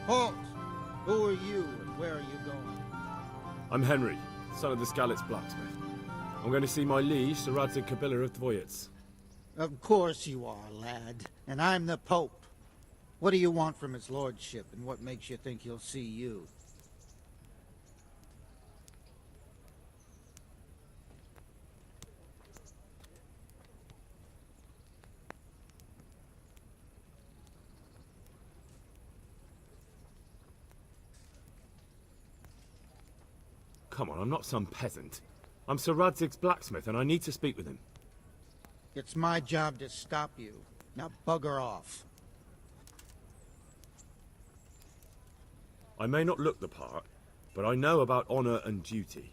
Halt! Who are you and where are you going? I'm Henry, son of the Skalitz blacksmith. I'm going to see my liege, Sir Radzig Kabila of Dvoyets. Of course you are, lad. And I'm the Pope. What do you want from his lordship, and what makes you think he'll see you? Come on, I'm not some peasant. I'm Sir Radzig's blacksmith, and I need to speak with him. It's my job to stop you. Now bugger off. I may not look the part, but I know about honor and duty.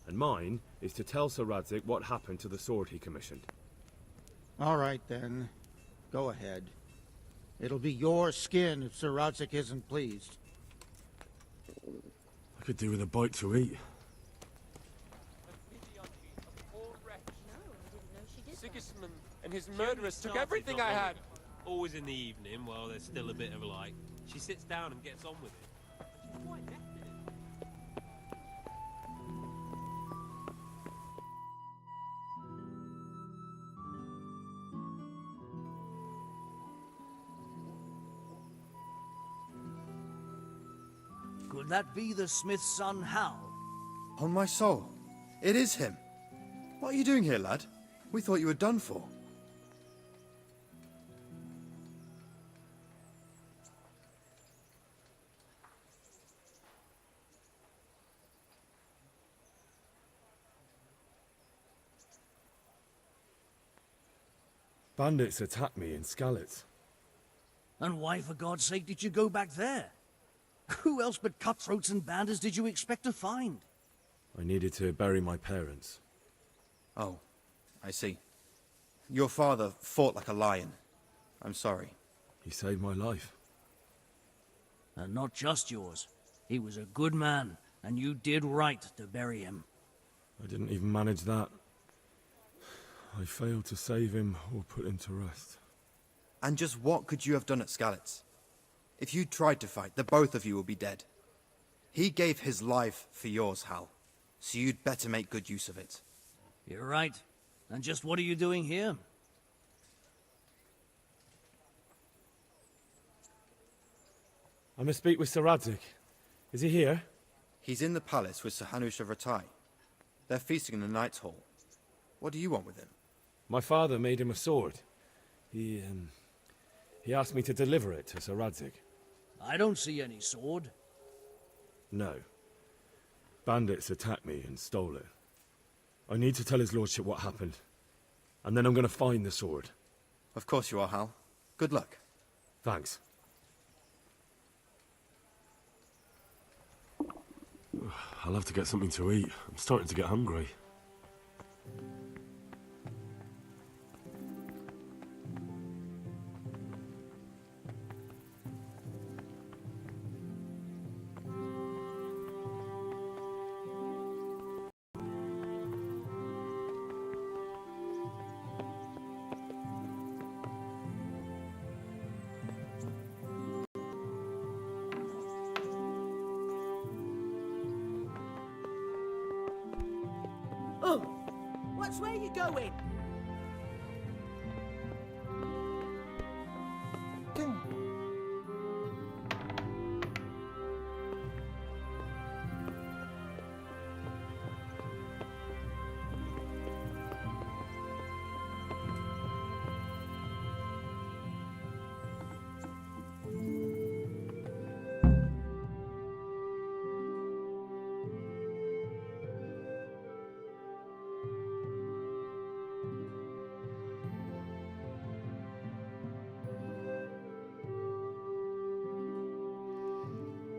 And mine is to tell Sir Radzig what happened to the sword he commissioned. All right, then. Go ahead. It'll be your skin if Sir Radzig isn't pleased. I could do with a bite to eat. Sigismund and his murderers took everything I had. Always in the evening, while there's still a bit of light, she sits down and gets on with it. She's quite deft in it. Could that be the smith's son, Hal? On my soul, it is him. What are you doing here, lad? We thought you were done for. Bandits attacked me in Skalitz. And why, for God's sake, did you go back there? Who else but cutthroats and bandits did you expect to find? I needed to bury my parents. Oh, I see. Your father fought like a lion. I'm sorry. He saved my life. And not just yours. He was a good man, and you did right to bury him. I didn't even manage that. I failed to save him or put him to rest. And just what could you have done at Skalitz? If you tried to fight, the both of you will be dead. He gave his life for yours, Hal. So you'd better make good use of it. You're right. And just what are you doing here? I must speak with Sir Radzig. Is he here? He's in the palace with Sir Hanush of Ratai. They're feasting in the Knight's Hall. What do you want with him? My father made him a sword. He asked me to deliver it to Sir Radzig. I don't see any sword. No. Bandits attacked me and stole it. I need to tell his lordship what happened. And then I'm going to find the sword. Of course you are, Hal. Good luck. Thanks. I'll have to get something to eat. I'm starting to get hungry. Oh, what's where you going?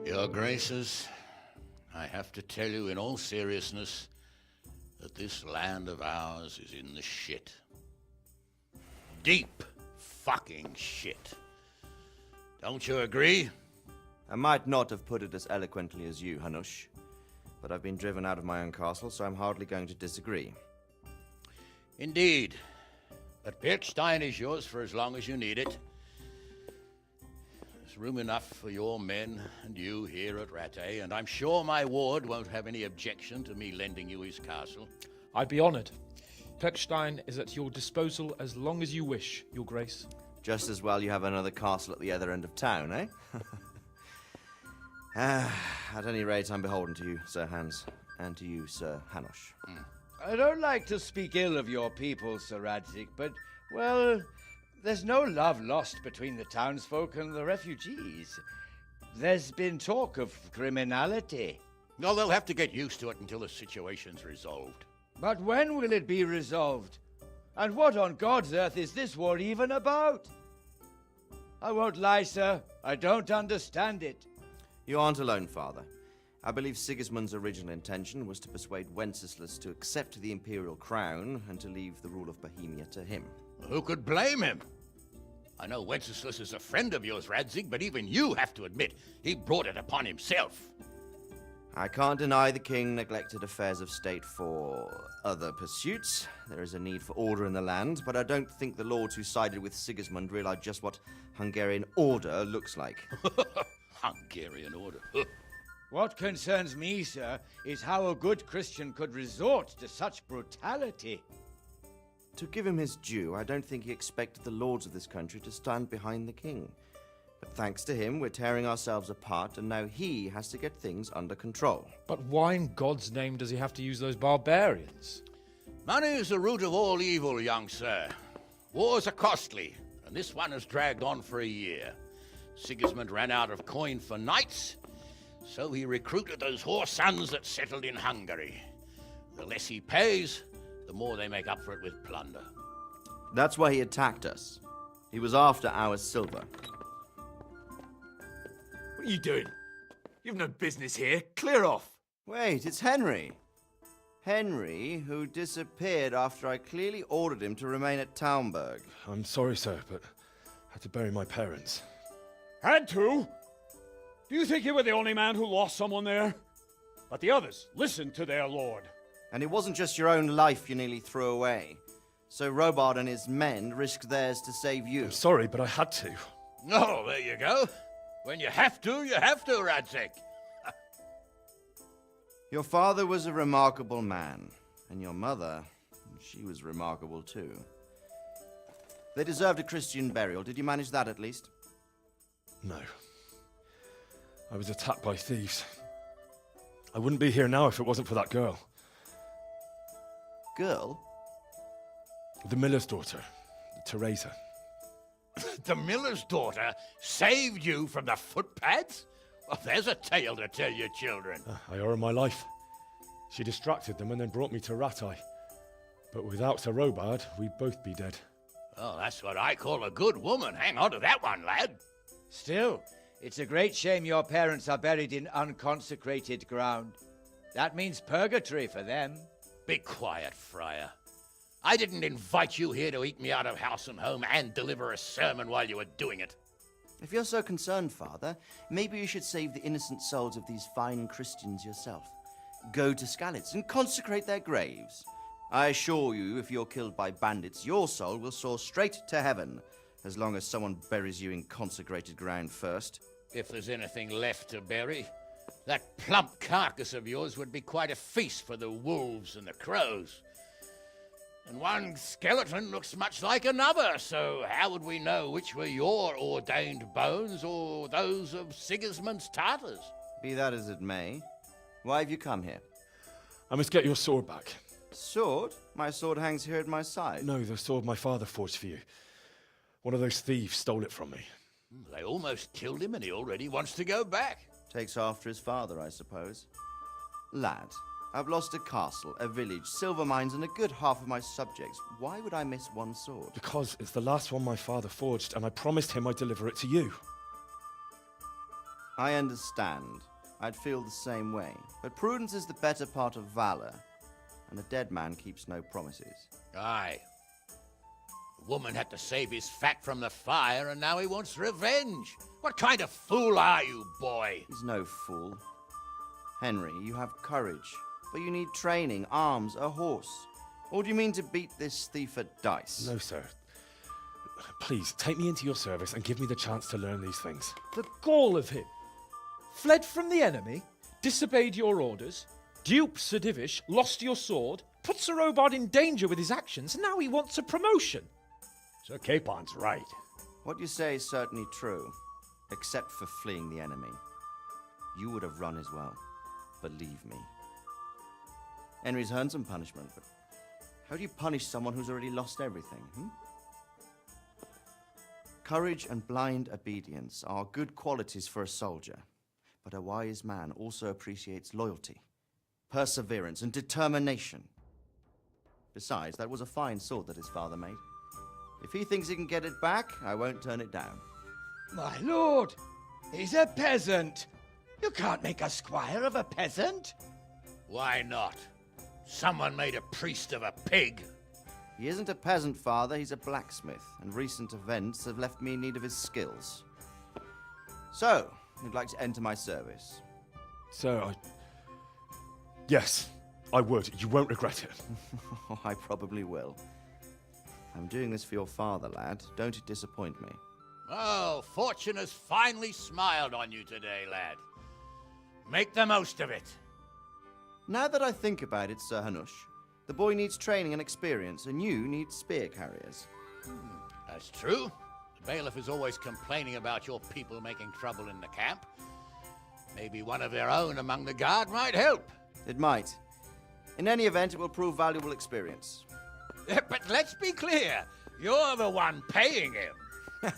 Your Graces, I have to tell you in all seriousness that this land of ours is in the shit. Deep fucking shit. Don't you agree? I might not have put it as eloquently as you, Hanush, but I've been driven out of my own castle, so I'm hardly going to disagree. Indeed. But Birkstein is yours for as long as you need it. There's There's room enough for your men and you here at Rattay, and I'm sure my ward won't have any objection to me lending you his castle. I'd be honoured. Pechstein is at your disposal as long as you wish, Your Grace. Just as well you have another castle at the other end of town, eh? At any rate, I'm beholden to you, Sir Hans, and to you, Sir Hanush. I don't like to speak ill of your people, Sir Radzig, but, well, there's no love lost between the townsfolk and the refugees. There's been talk of criminality. Well, they'll have to get used to it until the situation's resolved. But when will it be resolved? And what on God's earth is this war even about? I won't lie, sir. I don't understand it. You aren't alone, Father. I believe Sigismund's original intention was to persuade Wenceslas to accept the imperial crown and to leave the rule of Bohemia to him. Who could blame him? I know Wenceslas is a friend of yours, Radzig, but even you have to admit he brought it upon himself. I can't deny the king neglected affairs of state for other pursuits. There is a need for order in the land, but I don't think the lords who sided with Sigismund realized just what Hungarian order looks like. Hungarian order. What concerns me, sir, is how a good Christian could resort to such brutality. To give him his due, I don't think he expected the lords of this country to stand behind the king. But thanks to him, we're tearing ourselves apart, and now he has to get things under control. But why in God's name does he have to use those barbarians? Money is the root of all evil, young sir. Wars are costly, and this one has dragged on for a year. Sigismund ran out of coin for knights, so he recruited those whore sons that settled in Hungary. The less he pays, the more they make up for it with plunder. That's why he attacked us. He was after our silver. What are you doing? You've no business here. Clear off. Wait, it's Henry. Henry, who disappeared after I clearly ordered him to remain at Taumberg. I'm sorry, sir, but I had to bury my parents. Had to? Do you think you were the only man who lost someone there? But the others listened to their lord. And it wasn't just your own life you nearly threw away. So Robard and his men risked theirs to save you. I'm sorry, but I had to. Oh, there you go. When you have to, Radzig. Your father was a remarkable man, and your mother, she was remarkable too. They deserved a Christian burial. Did you manage that at least? No. I was attacked by thieves. I wouldn't be here now if it wasn't for that girl. Girl? The miller's daughter, Teresa. The miller's daughter saved you from the footpads? Well, there's a tale to tell your children. I owe her my life. She distracted them and then brought me to Rattay. But without Sir Robard, we'd both be dead. Oh, that's what I call a good woman. Hang on to that one, lad. Still, it's a great shame your parents are buried in unconsecrated ground. That means purgatory for them. Be quiet, friar. I didn't invite you here to eat me out of house and home and deliver a sermon while you were doing it. If you're so concerned, Father, maybe you should save the innocent souls of these fine Christians yourself. Go to Skalitz and consecrate their graves. I assure you, if you're killed by bandits, your soul will soar straight to heaven, as long as someone buries you in consecrated ground first. If there's anything left to bury, that plump carcass of yours would be quite a feast for the wolves and the crows. And one skeleton looks much like another, so how would we know which were your ordained bones or those of Sigismund's Tartars? Be that as it may, why have you come here? I must get your sword back. Sword? My sword hangs here at my side. No, the sword my father forged for you. One of those thieves stole it from me. They almost killed him and he already wants to go back. Takes after his father, I suppose. Lad, I've lost a castle, a village, silver mines, and a good half of my subjects. Why would I miss one sword? Because it's the last one my father forged, and I promised him I'd deliver it to you. I understand. I'd feel the same way. But prudence is the better part of valor, and a dead man keeps no promises. Aye. The woman had to save his fat from the fire, and now he wants revenge. What kind of fool are you, boy? He's no fool. Henry, you have courage, but you need training, arms, a horse. Or do you mean to beat this thief at dice? No, sir. Please, take me into your service and give me the chance to learn these things. The gall of him. Fled from the enemy, disobeyed your orders, duped Sir Divish, lost your sword, put Sir Robard in danger with his actions, and now he wants a promotion. Sir Capon's right. What you say is certainly true, except for fleeing the enemy. You would have run as well, believe me. Henry's earned some punishment, but how do you punish someone who's already lost everything, Courage and blind obedience are good qualities for a soldier, but a wise man also appreciates loyalty, perseverance, and determination. Besides, that was a fine sword that his father made. If he thinks he can get it back, I won't turn it down. My lord, he's a peasant. You can't make a squire of a peasant. Why not? Someone made a priest of a pig. He isn't a peasant, father, he's a blacksmith, and recent events have left me in need of his skills. So, you'd like to enter my service? Sir, Yes, I would. You won't regret it. Oh, I probably will. I'm doing this for your father, lad. Don't it disappoint me. Oh, fortune has finally smiled on you today, lad. Make the most of it. Now that I think about it, Sir Hanush, the boy needs training and experience, and you need spear carriers. That's true. The bailiff is always complaining about your people making trouble in the camp. Maybe one of their own among the guard might help. It might. In any event, it will prove valuable experience. But let's be clear, you're the one paying him.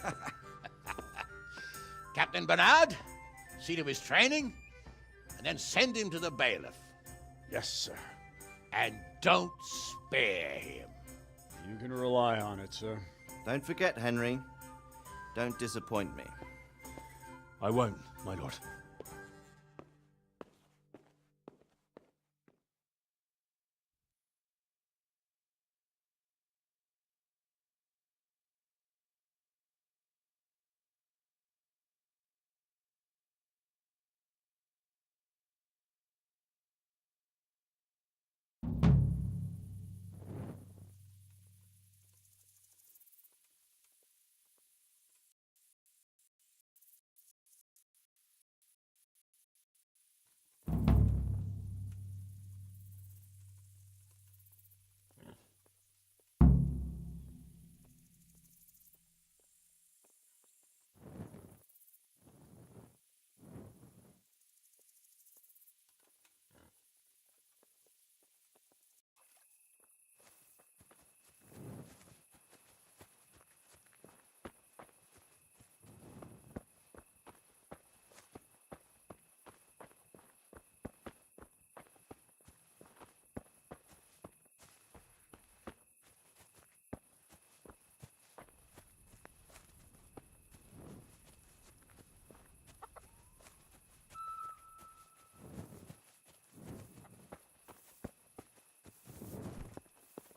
Captain Bernard, see to his training, and then send him to the bailiff. Yes, sir. And don't spare him. You can rely on it, sir. Don't forget, Henry. Don't disappoint me. I won't, my lord.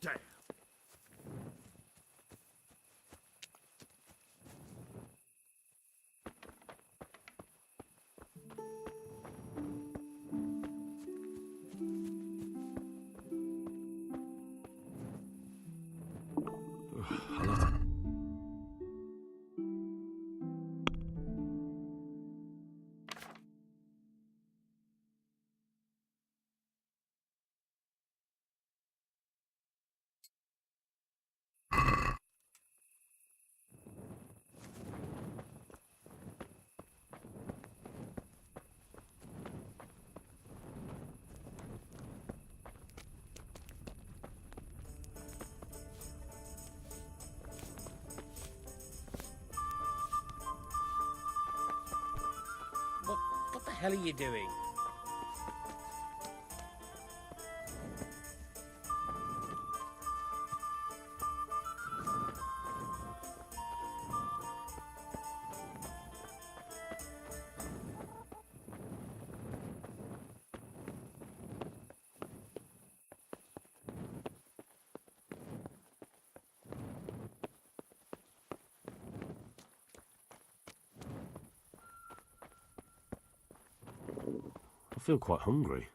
Damn. What the hell are you doing? I feel quite hungry.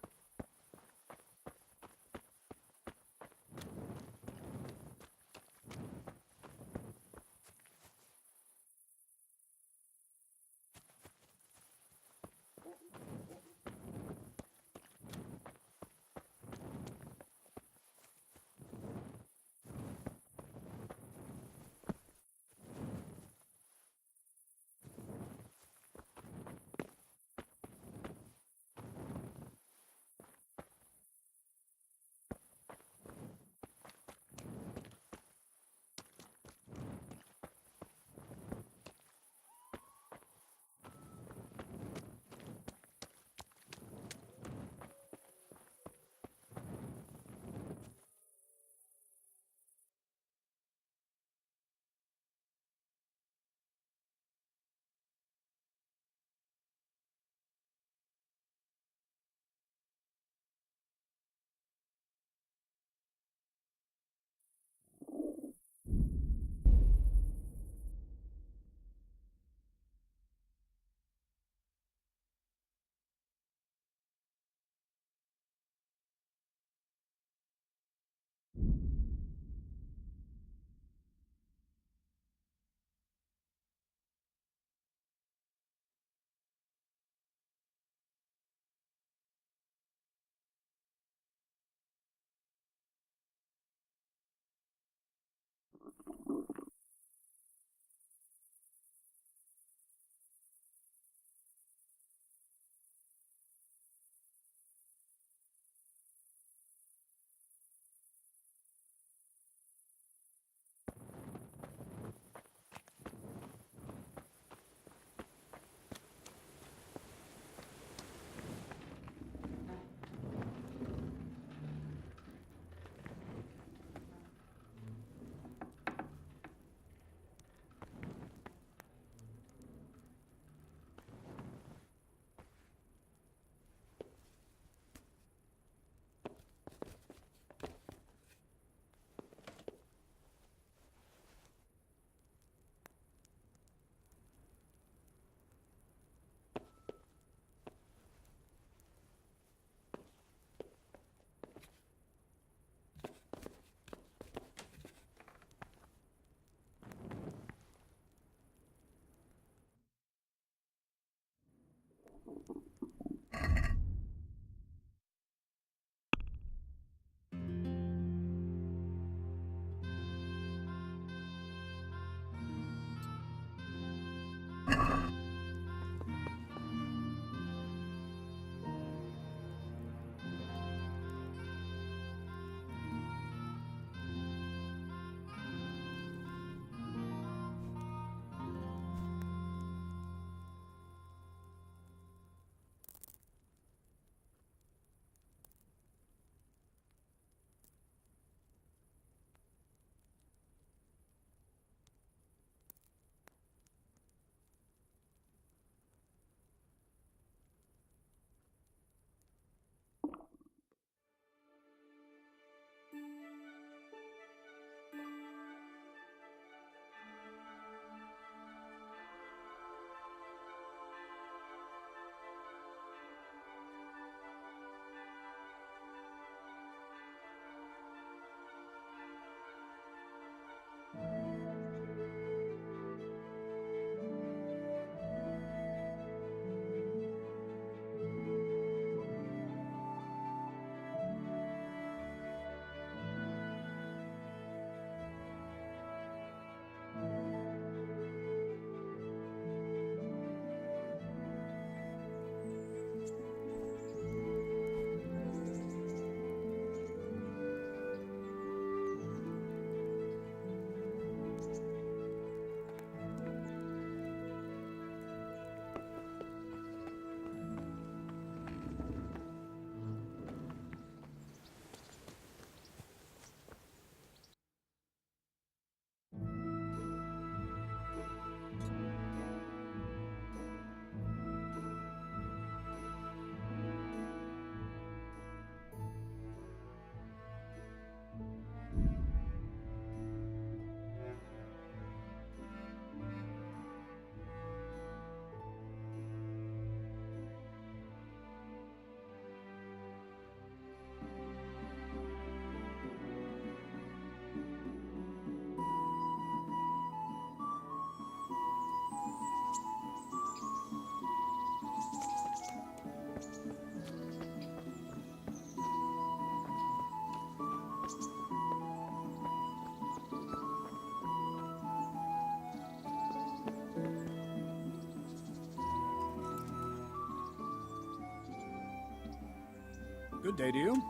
Good day to you.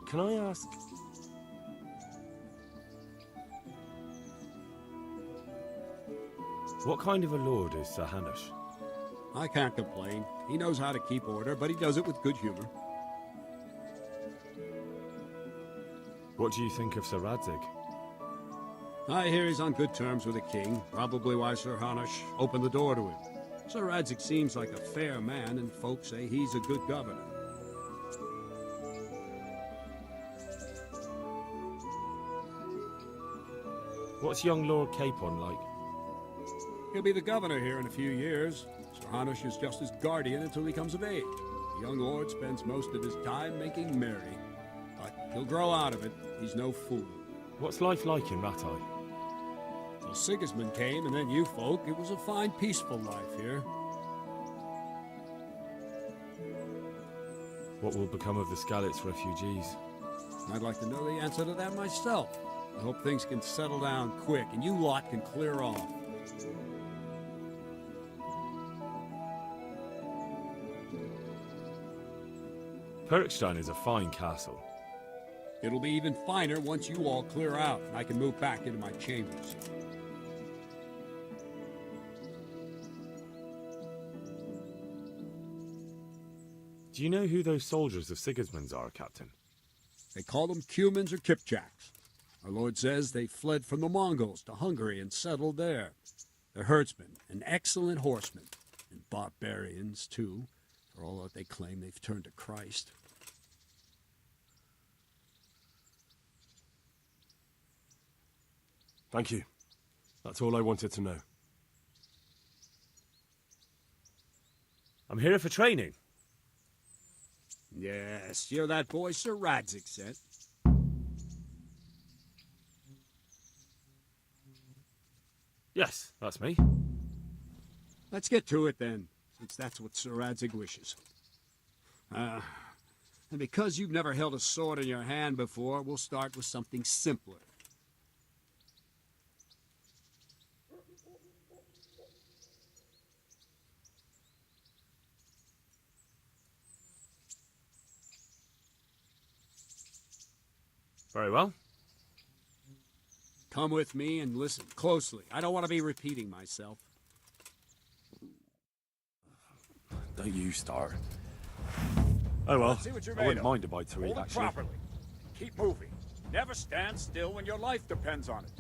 Can I ask... What kind of a lord is Sir Hanush? I can't complain. He knows how to keep order, but he does it with good humor. What do you think of Sir Radzig? I hear he's on good terms with the king, probably why Sir Hanush opened the door to him. Sir Radzig seems like a fair man, and folks say he's a good governor. What's young Lord Capon like? He'll be the governor here in a few years. Sir Hanush is just his guardian until he comes of age. The young lord spends most of his time making merry. But he'll grow out of it. He's no fool. What's life like in Rattay? Till Sigismund came, and then you folk, it was a fine, peaceful life here. What will become of the Skalitz refugees? I'd like to know the answer to that myself. I hope things can settle down quick, and you lot can clear off. Perkstein is a fine castle. It'll be even finer once you all clear out, and I can move back into my chambers. Do you know who those soldiers of Sigismund's are, Captain? They call them Cumans or Kipchaks. Our Lord says they fled from the Mongols to Hungary and settled there. They're herdsmen and excellent horsemen, and barbarians, too. For all that they claim, they've turned to Christ. Thank you. That's all I wanted to know. I'm here for training. Yes, you're that boy Sir Radzig sent. Yes, that's me. Let's get to it then, since that's what Sir Radzig wishes. And because you've never held a sword in your hand before, we'll start with something simpler. Very well. Come with me and listen closely. I don't want to be repeating myself. Don't you start. Oh well, Let's see what you're I made wouldn't of. mind a bite to eat, Hold it actually. properly. Keep moving. Never stand still when your life depends on it.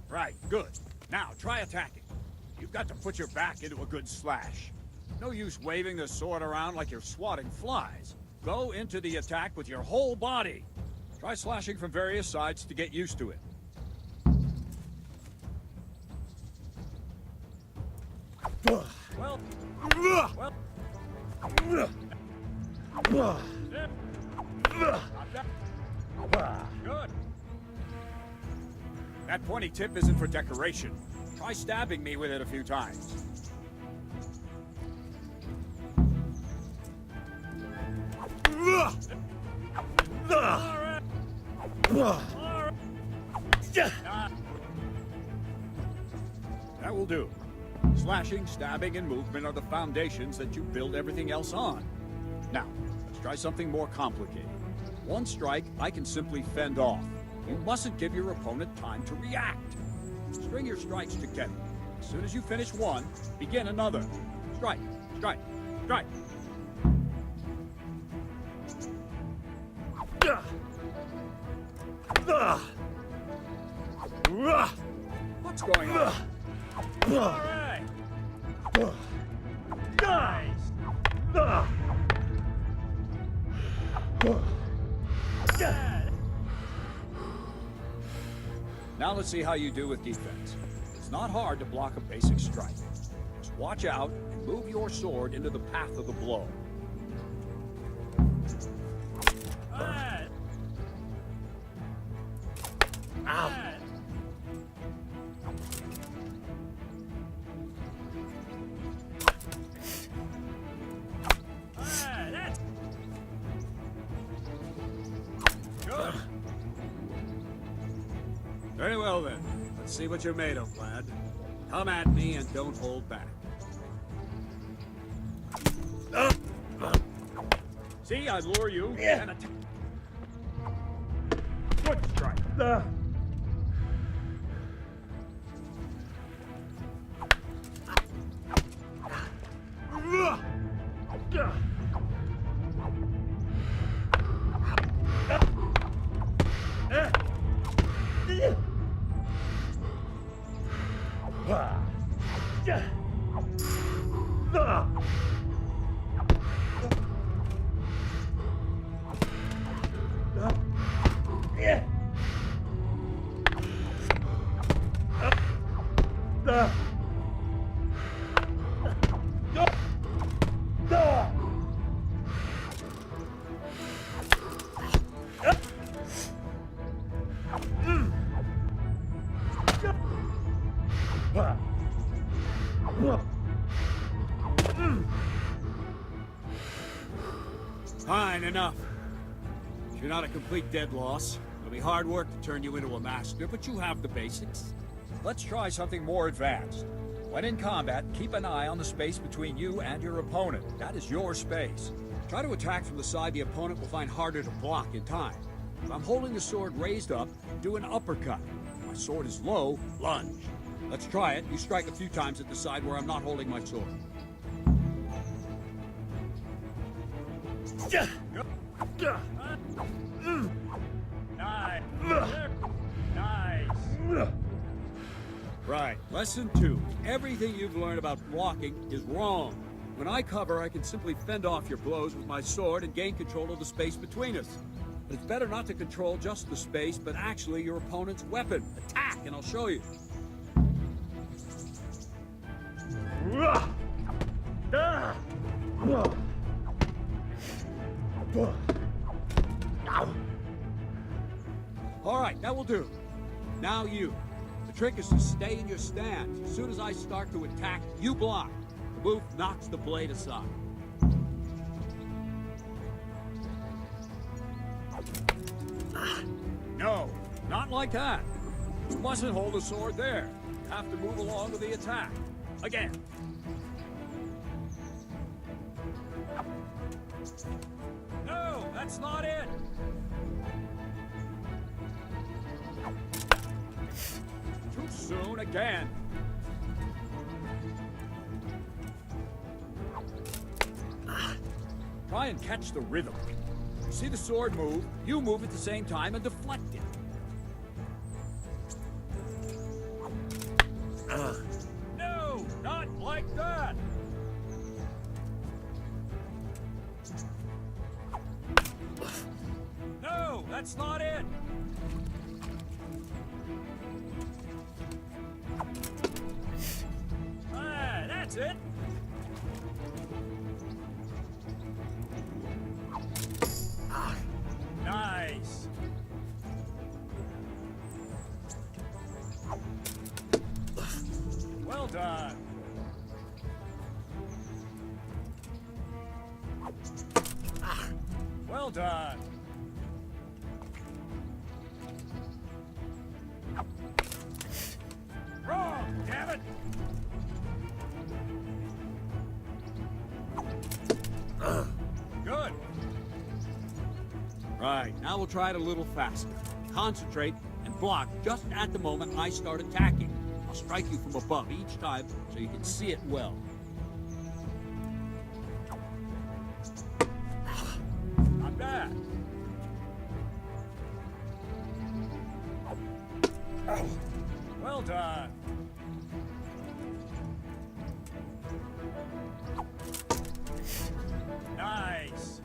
Right, good. Now, try attacking. You've got to put your back into a good slash. No use waving the sword around like you're swatting flies. Go into the attack with your whole body. Try slashing from various sides to get used to it. Well... Good. That pointy tip isn't for decoration. Try stabbing me with it a few times. That will do. Slashing, stabbing, and movement are the foundations that you build everything else on. Now, let's try something more complicated. One strike, I can simply fend off. You mustn't give your opponent time to react. String your strikes together. As soon as you finish one, begin another. Strike, strike, strike. What's going on? All right. Nice. Now let's see how you do with defense. It's not hard to block a basic strike. Just watch out and move your sword into the path of the blow. Ow! Very well then. Let's see what you're made of, lad. Come at me and don't hold back. See, I lure you. Yeah. And foot strike. Fine, enough. You're not a complete dead loss. It'll be hard work to turn you into a master, but you have the basics. Let's try something more advanced. When in combat, keep an eye on the space between you and your opponent. That is your space. Try to attack from the side the opponent will find harder to block in time. If I'm holding the sword raised up, do an uppercut. If my sword is low, lunge. Let's try it. You strike a few times at the side where I'm not holding my sword. Nice. Right. Lesson 2. Everything you've learned about blocking is wrong. When I cover, I can simply fend off your blows with my sword and gain control of the space between us. But it's better not to control just the space, but actually your opponent's weapon. Attack, and I'll show you. All right, that will do. Now you. The trick is to stay in your stance. As soon as I start to attack, you block. The move knocks the blade aside. No, not like that. You mustn't hold the sword there. You have to move along with the attack. Again. No, that's not it. Too soon again. Try and catch the rhythm. See the sword move, you move at the same time and deflect it. No, not like that. No, that's not it. That's it. Nice. Well done. Well done. Wrong, damn it. Good. Right, now we'll try it a little faster. Concentrate and block just at the moment I start attacking. I'll strike you from above each time so you can see it well. Not bad. Well done. Nice.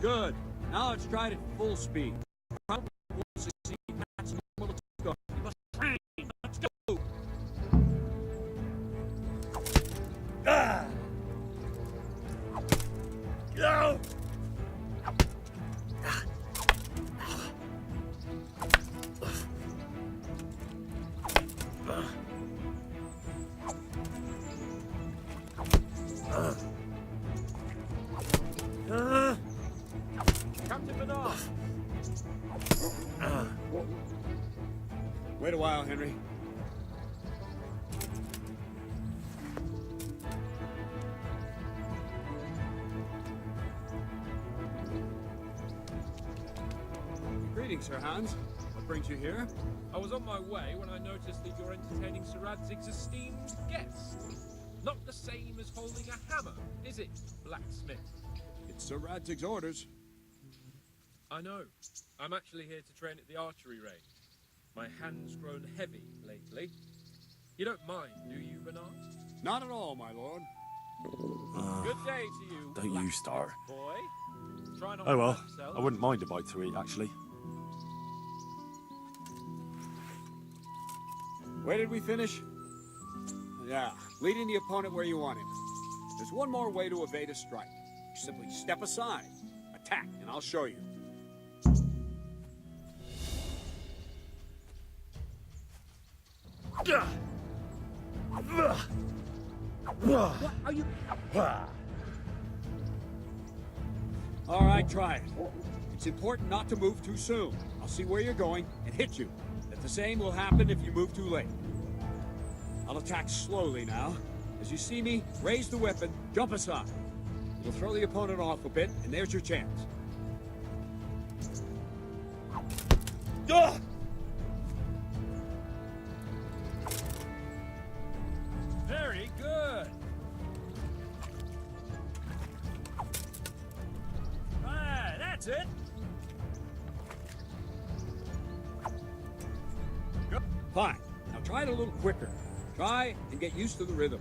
Good. Now let's try it at full speed. Probably won't succeed. That's normal. Let's go. You must train. Let's go. Ah! Go! Captain Bernard! Wait a while, Henry. Greetings, Sir Hans. What brings you here? I was on my way when I noticed that you're entertaining Sir Radzig's esteemed guest. Not the same as holding a hammer, is it, blacksmith? It's Sir Radzig's orders. I know. I'm actually here to train at the archery range. My hand's grown heavy lately. You don't mind, do you, Bernard? Not at all, my lord. Good day to you. Don't you start. Boy. Try not Oh to well, hurt yourself. I wouldn't mind a bite to eat, actually. Where did we finish? Yeah, leading the opponent where you want him. There's one more way to evade a strike. You simply step aside, attack, and I'll show you. What are you? All right, try it. It's important not to move too soon. I'll see where you're going and hit you. But the same will happen if you move too late. I'll attack slowly now. As you see me, raise the weapon, jump aside. You'll throw the opponent off a bit, and there's your chance. Very good. Ah, that's it. Good. Fine. Now try it a little quicker. Try and get used to the rhythm.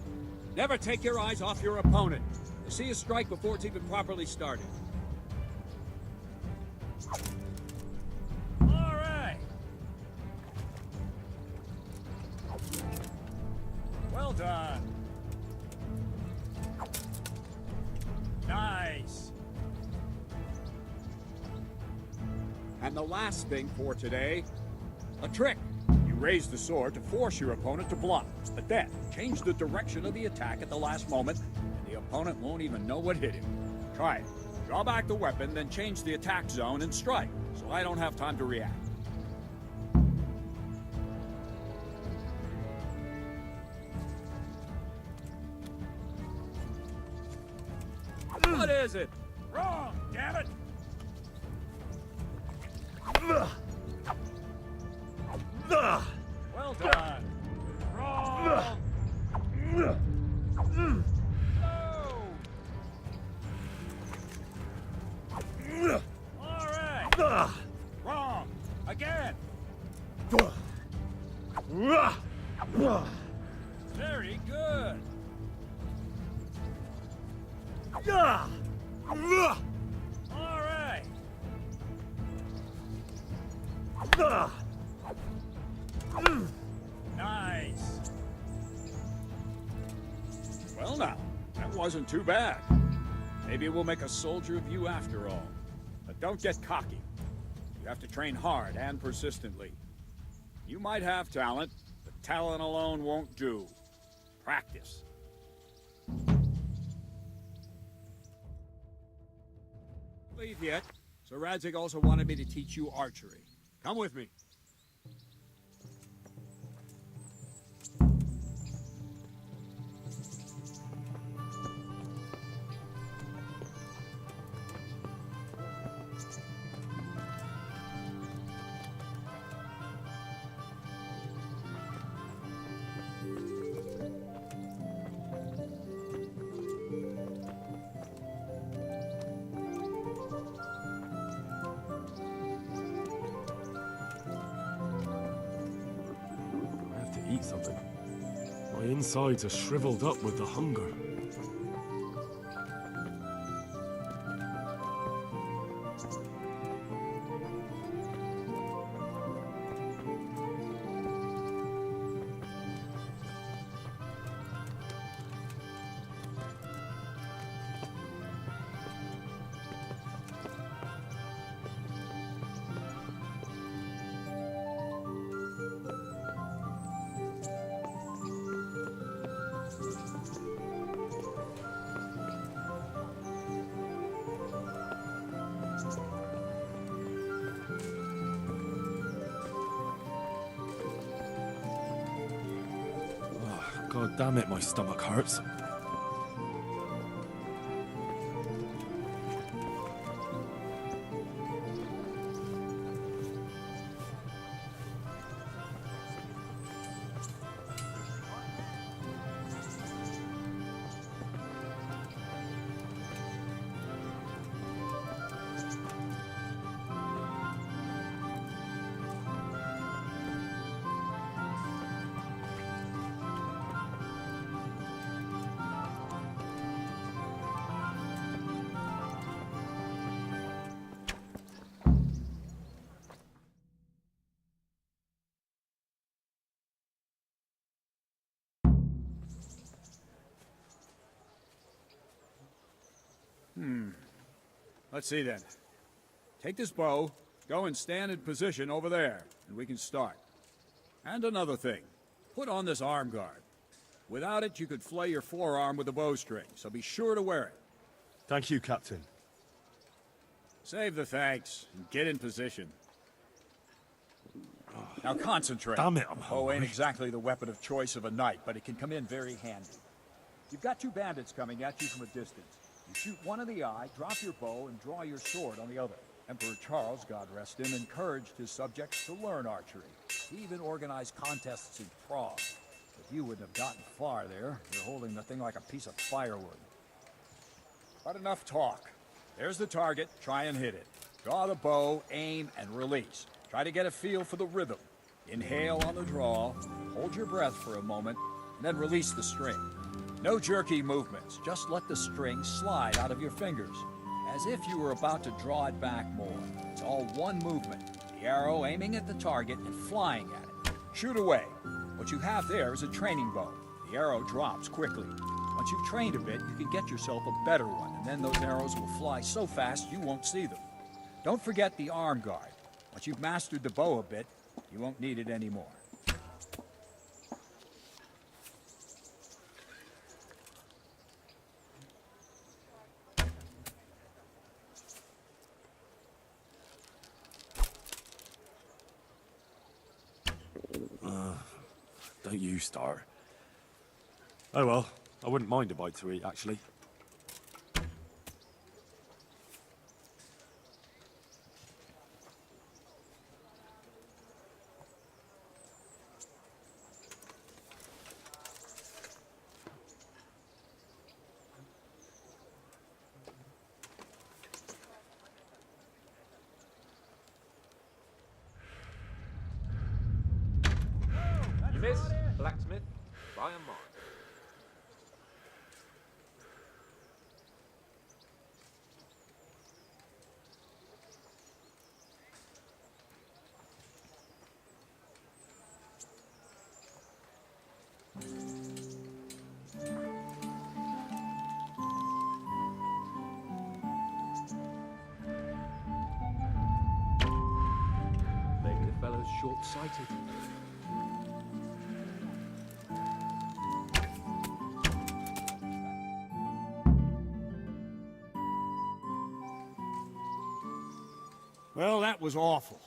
Never take your eyes off your opponent. You'll see a strike before it's even properly started. All right. Well done. Nice. And the last thing for today, a trick. You raise the sword to force your opponent to block, but then change the direction of the attack at the last moment, and the opponent won't even know what hit him. Try it. Draw back the weapon, then change the attack zone and strike, so I don't have time to react. What is it? Wrong, damn it! Well done. Wrong. No. All right. Wrong. Again. Very good. All right. Nice. Well now, that wasn't too bad. Maybe we'll make a soldier of you after all. But don't get cocky. You have to train hard and persistently. You might have talent, but talent alone won't do. Practice. Leave yet. So Radzig also wanted me to teach you archery. Come with me. Eat something. My insides are shriveled up with the hunger. God damn it, my stomach hurts. Let's see then. Take this bow, go and stand in position over there, and we can start. And another thing, put on this arm guard. Without it, you could flay your forearm with a bowstring, so be sure to wear it. Thank you, Captain. Save the thanks, and get in position. Now concentrate. Damn it, I'm Bow ain't hungry. exactly the weapon of choice of a knight, but it can come in very handy. You've got two bandits coming at you from a distance. You shoot one in the eye, drop your bow, and draw your sword on the other. Emperor Charles, God rest him, encouraged his subjects to learn archery. He even organized contests in Prague. But you wouldn't have gotten far there. You're holding the thing like a piece of firewood. But enough talk. There's the target. Try and hit it. Draw the bow, aim, and release. Try to get a feel for the rhythm. Inhale on the draw, hold your breath for a moment, and then release the string. No jerky movements, just let the string slide out of your fingers, as if you were about to draw it back more. It's all one movement, the arrow aiming at the target and flying at it. Shoot away. What you have there is a training bow. The arrow drops quickly. Once you've trained a bit, you can get yourself a better one, and then those arrows will fly so fast you won't see them. Don't forget the arm guard. Once you've mastered the bow a bit, you won't need it anymore. Don't you start. Oh well, I wouldn't mind a bite to eat, actually. You miss, blacksmith, by a mile. Maybe the fellow's short-sighted. Well, that was awful.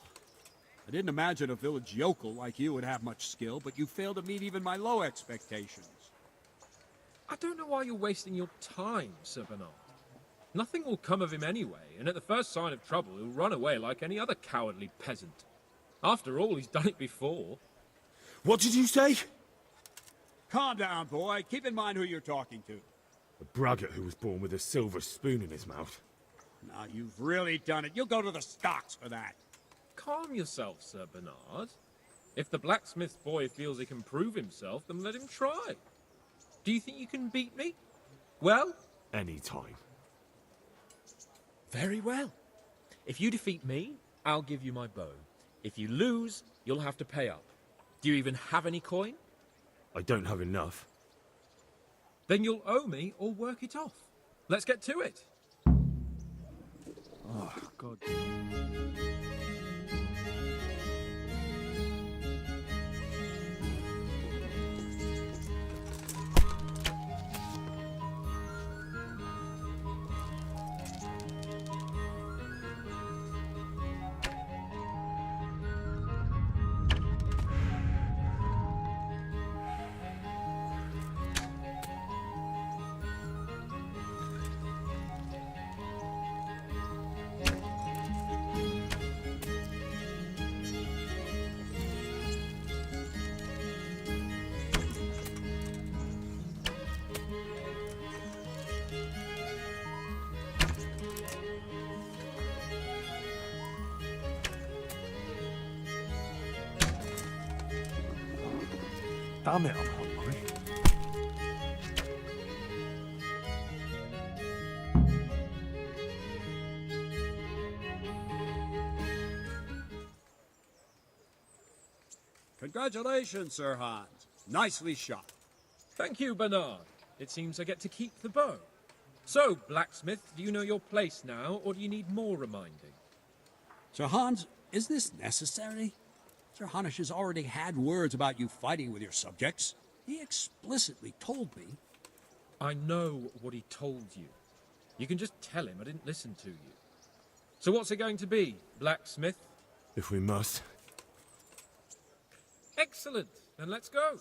I didn't imagine a village yokel like you would have much skill, but you failed to meet even my low expectations. I don't know why you're wasting your time, Sir Bernard. Nothing will come of him anyway, and at the first sign of trouble, he'll run away like any other cowardly peasant. After all, he's done it before. What did you say? Calm down, boy. Keep in mind who you're talking to. A braggart who was born with a silver spoon in his mouth. Now, you've really done it. You'll go to the stocks for that. Calm yourself, Sir Bernard. If the blacksmith's boy feels he can prove himself, then let him try. Do you think you can beat me? Well? Any time. Very well. If you defeat me, I'll give you my bow. If you lose, you'll have to pay up. Do you even have any coin? I don't have enough. Then you'll owe me or work it off. Let's get to it. Oh, God. damn it, I'm hungry. Congratulations, Sir Hans. Nicely shot. Thank you, Bernard. It seems I get to keep the bow. So, blacksmith, do you know your place now, or do you need more reminding? Sir Hans, is this necessary? Sir Hanush has already had words about you fighting with your subjects. He explicitly told me. I know what he told you. You can just tell him I didn't listen to you. So what's it going to be, blacksmith? If we must. Excellent. Then let's go.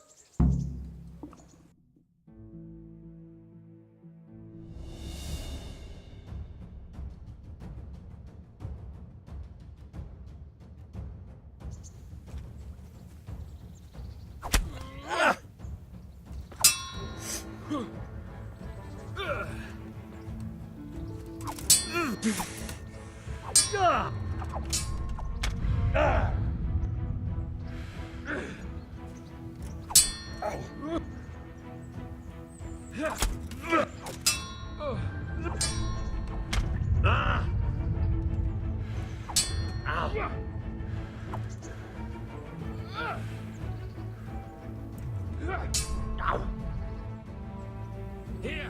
Here.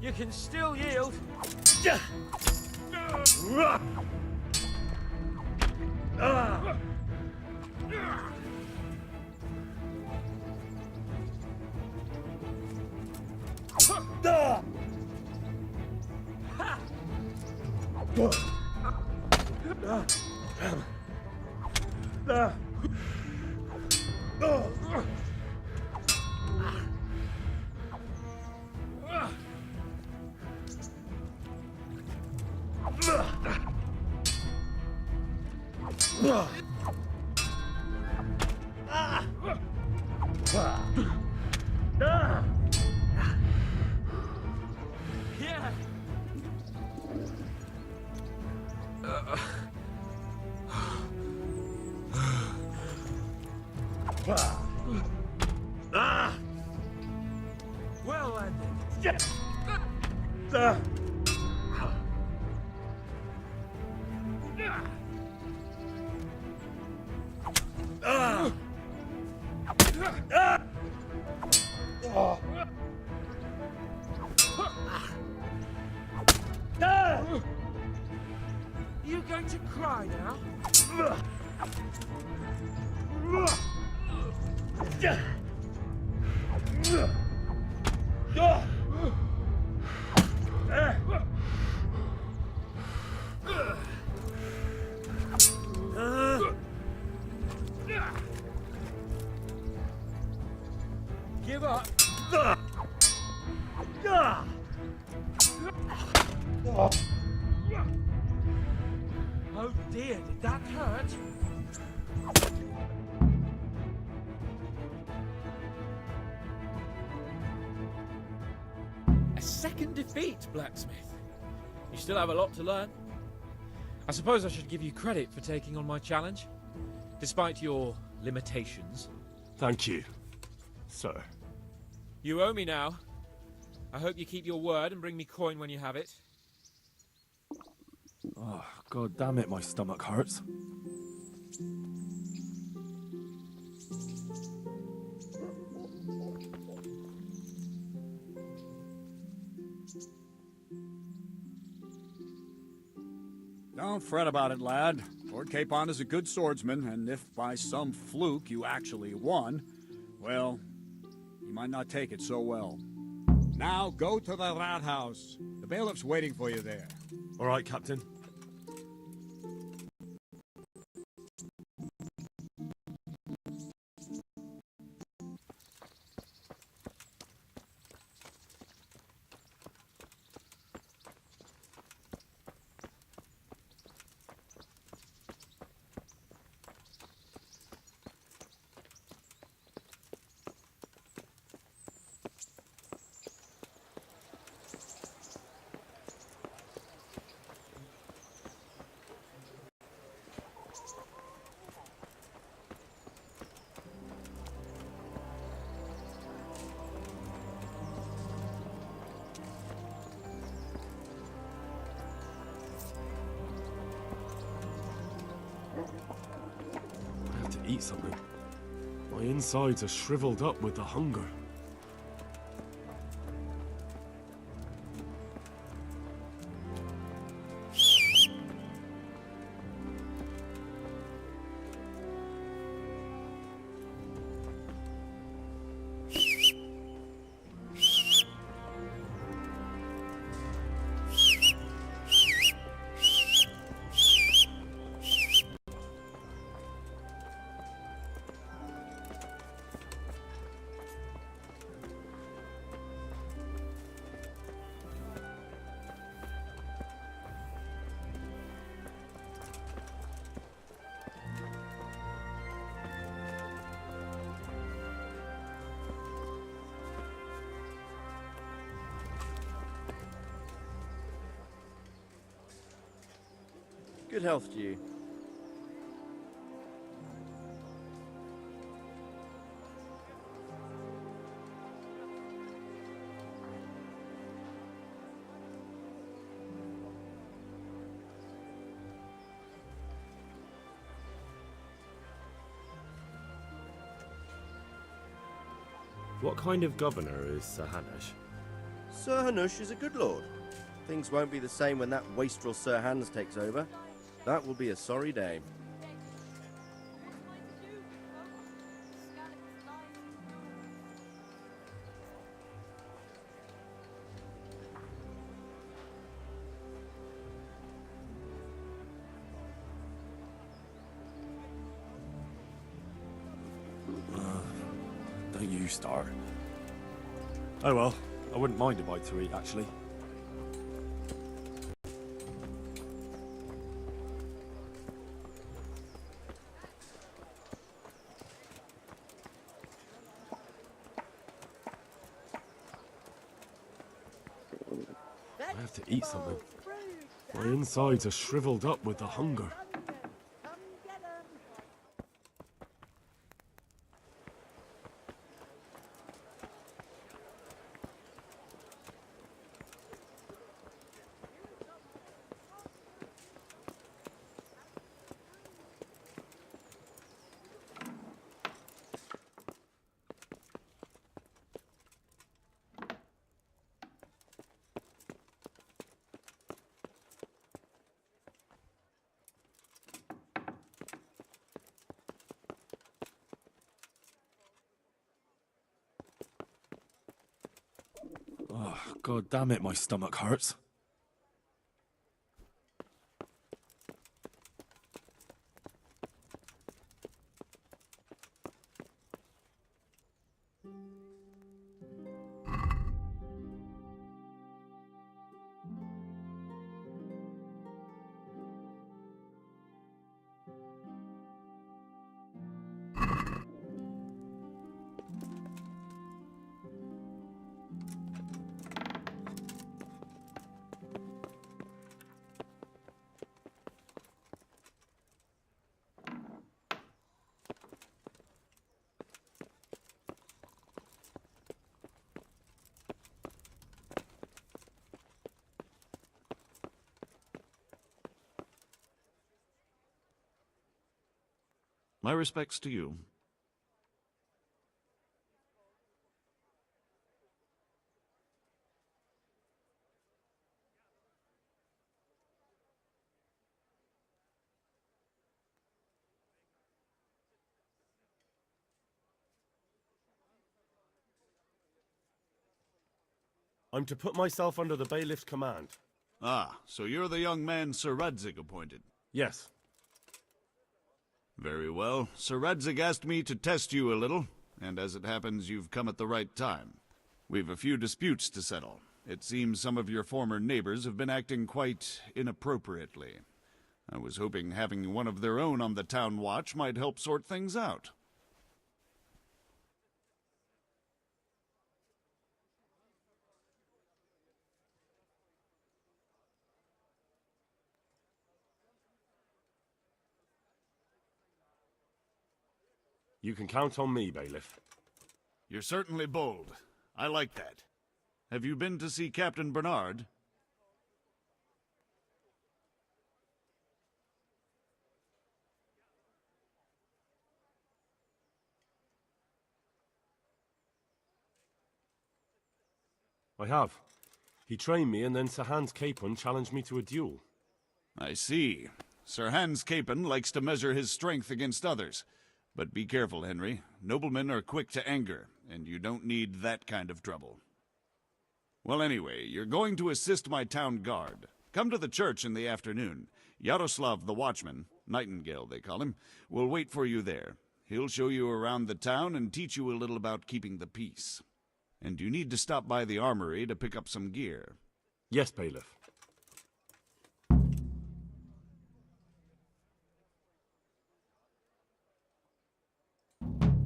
You can still yield. Well landed. You going to cry now? Give up. Oh dear, did that hurt? A second defeat, blacksmith. You still have a lot to learn. I suppose I should give you credit for taking on my challenge, despite your limitations. Thank you, sir. You owe me now. I hope you keep your word and bring me coin when you have it. Oh, god damn it, my stomach hurts. Don't fret about it, lad. Lord Capon is a good swordsman, and if by some fluke you actually won, well, you might not take it so well. Now go to the rat house. The bailiff's waiting for you there. All right, Captain. I have to eat something. My insides are shriveled up with the hunger. Good health to you. What kind of governor is Sir Hanush? Sir Hanush is a good lord. Things won't be the same when that wastrel Sir Hans takes over. That will be a sorry day. Don't you start. Oh well, I wouldn't mind a bite to eat, actually. I have to eat something. My insides are shriveled up with the hunger. Oh, God damn it, my stomach hurts. My respects to you. I'm to put myself under the bailiff's command. Ah, so you're the young man Sir Radzig appointed? Yes. Very well. Sir Radzig asked me to test you a little, and as it happens, you've come at the right time. We've a few disputes to settle. It seems some of your former neighbors have been acting quite inappropriately. I was hoping having one of their own on the town watch might help sort things out. You can count on me, bailiff. You're certainly bold. I like that. Have you been to see Captain Bernard? I have. He trained me, and then Sir Hans Capon challenged me to a duel. I see. Sir Hans Capon likes to measure his strength against others. But be careful, Henry. Noblemen are quick to anger, and you don't need that kind of trouble. Well, anyway, you're going to assist my town guard. Come to the church in the afternoon. Yaroslav the watchman, Nightingale they call him, will wait for you there. He'll show you around the town and teach you a little about keeping the peace. And you need to stop by the armory to pick up some gear. Yes, bailiff.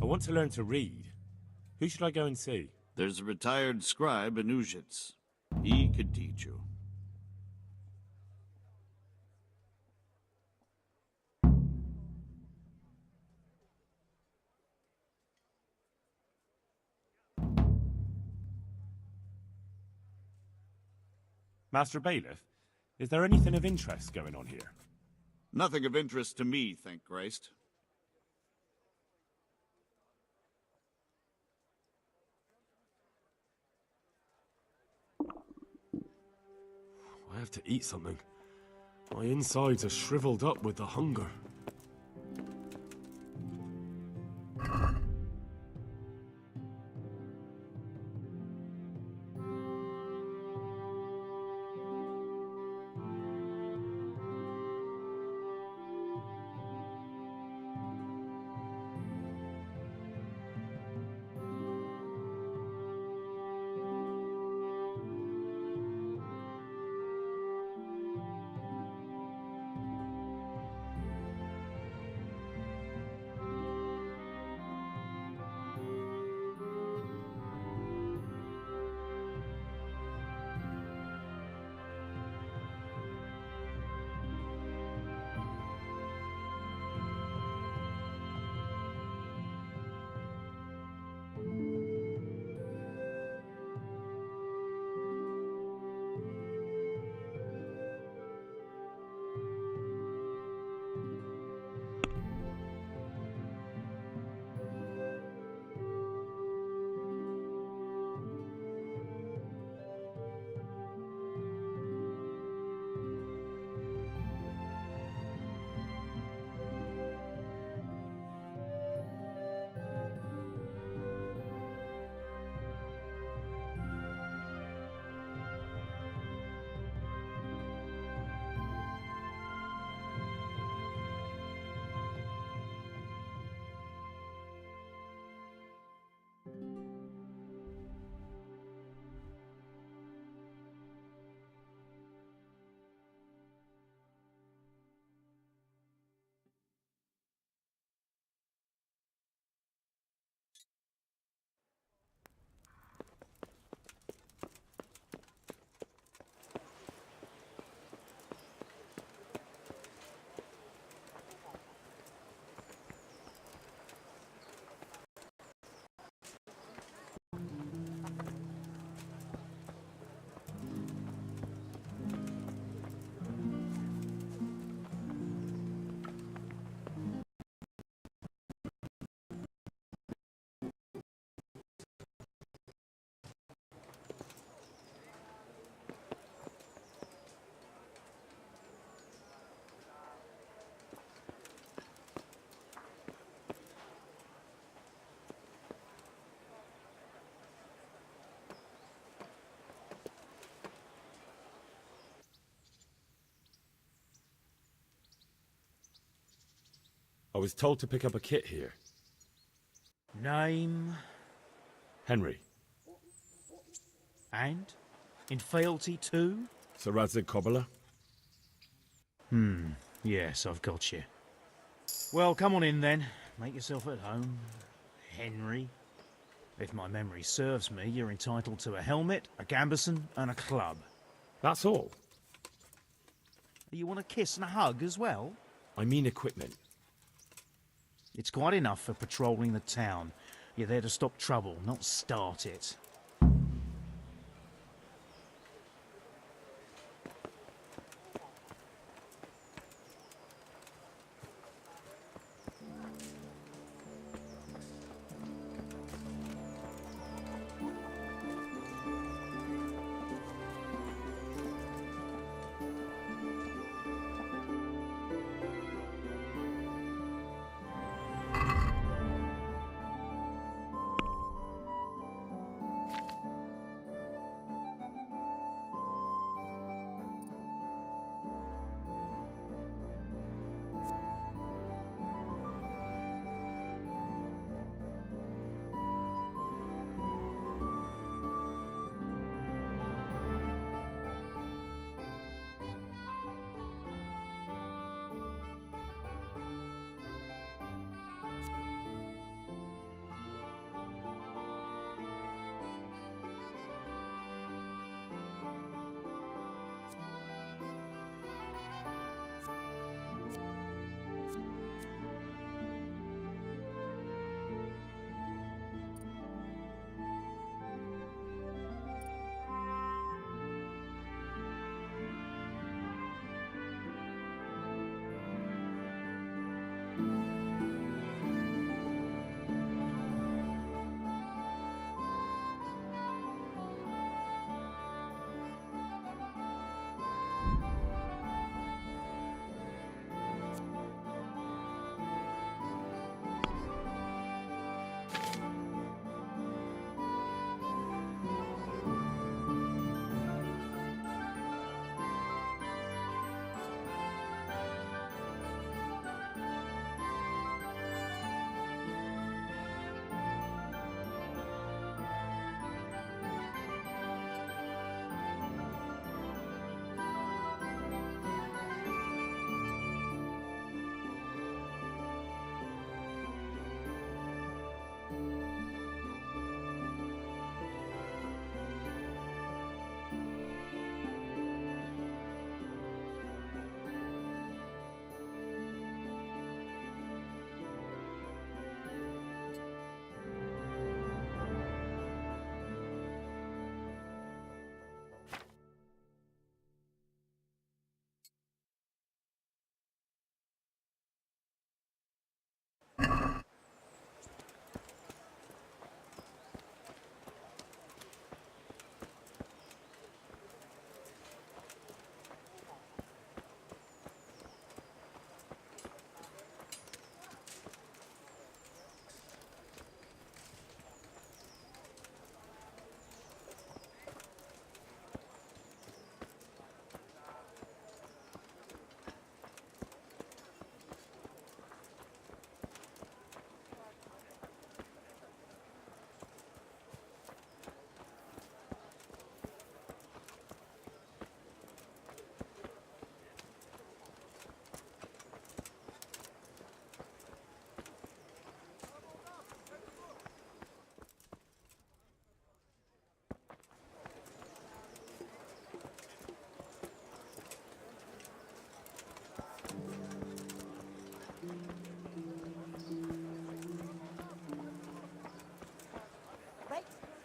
I want to learn to read. Who should I go and see? There's a retired scribe in Ujits. He could teach you. Master Bailiff, is there anything of interest going on here? Nothing of interest to me, thank Christ. I have to eat something. My insides are shriveled up with the hunger. I was told to pick up a kit here. Name Henry. and in fealty to? Sir Radzig Kobyla. Yes, I've got you. Well, come on in then. Make yourself at home, Henry. If my memory serves me, you're entitled to a helmet, a gambeson, and a club. That's all. You want a kiss and a hug as well? I mean equipment. It's quite enough for patrolling the town. You're there to stop trouble, not start it.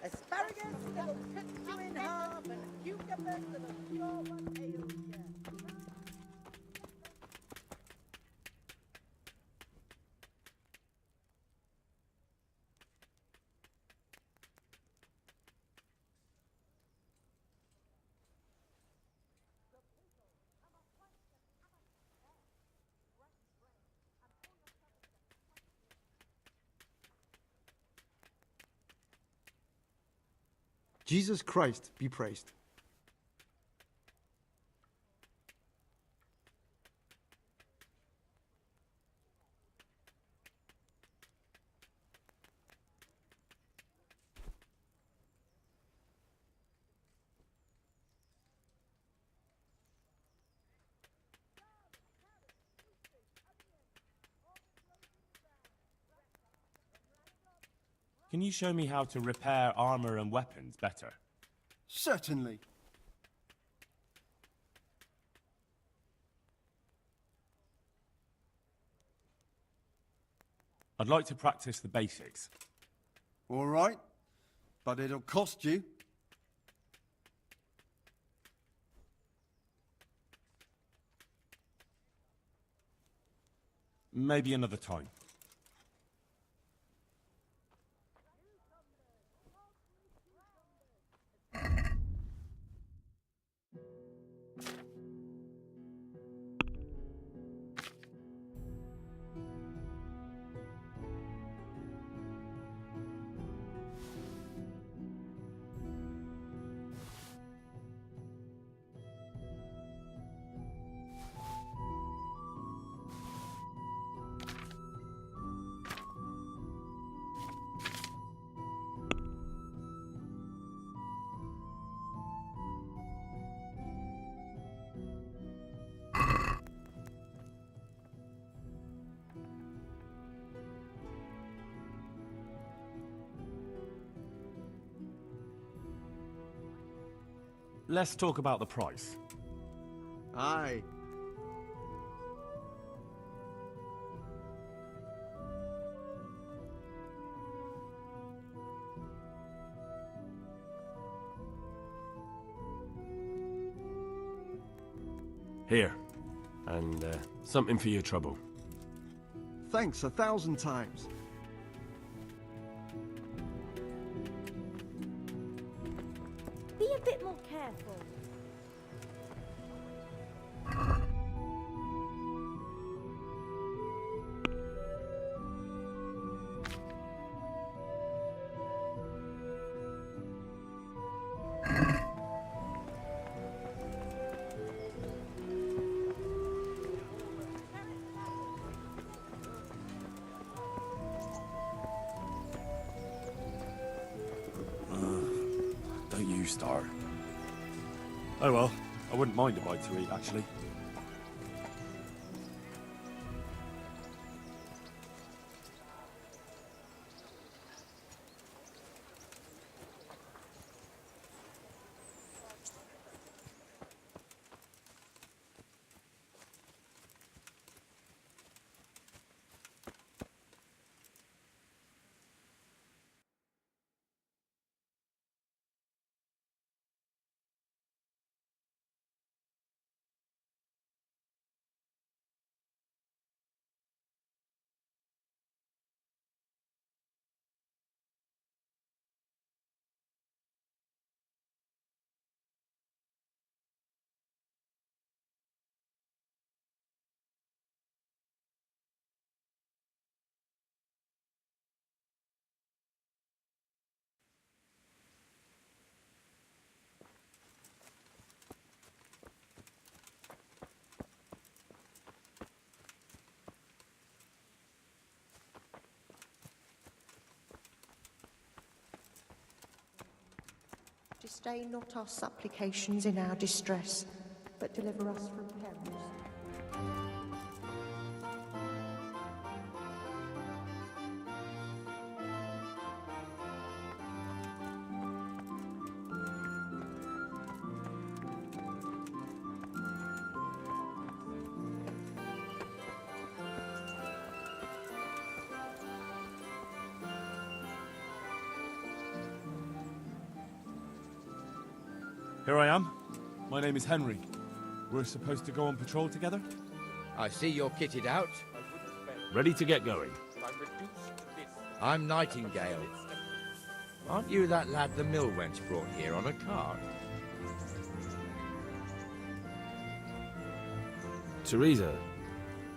Asparagus that'll cut you in half, and cucumbers that'll cure what ails you. Jesus Christ be praised. can you show me how to repair armor and weapons better? Certainly. I'd like to practice the basics. All right, but it'll cost you. Maybe another time. Let's talk about the price. Aye. Here. And something for your trouble. Thanks 1,000 times. Be a bit more careful. Don't you start. Oh well, I wouldn't mind a bite to eat, actually. Disdain not our supplications in our distress, but deliver us from perils. Here I am. My name is Henry. We're supposed to go on patrol together? I see you're kitted out. Ready to get going. I'm Nightingale. Aren't you that lad the mill wench brought here on a cart? Teresa?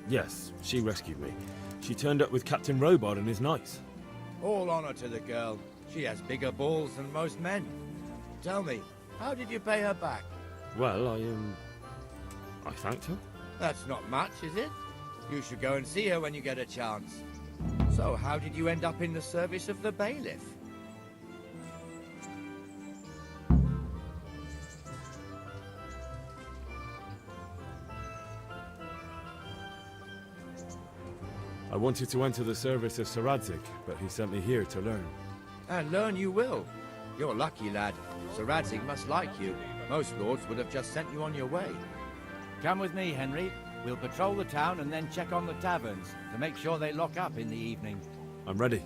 Yes, she rescued me. She turned up with Captain Robot and is nice. All honor to the girl. She has bigger balls than most men. Tell me, how did you pay her back? Well, I thanked her. That's not much, is it? You should go and see her when you get a chance. So, how did you end up in the service of the bailiff? I wanted to enter the service of Sir Radzik, but he sent me here to learn. And learn you will. You're lucky, lad. Sir Radzig must like you. Most lords would have just sent you on your way. Come with me, Henry. We'll patrol the town and then check on the taverns to make sure they lock up in the evening. I'm ready.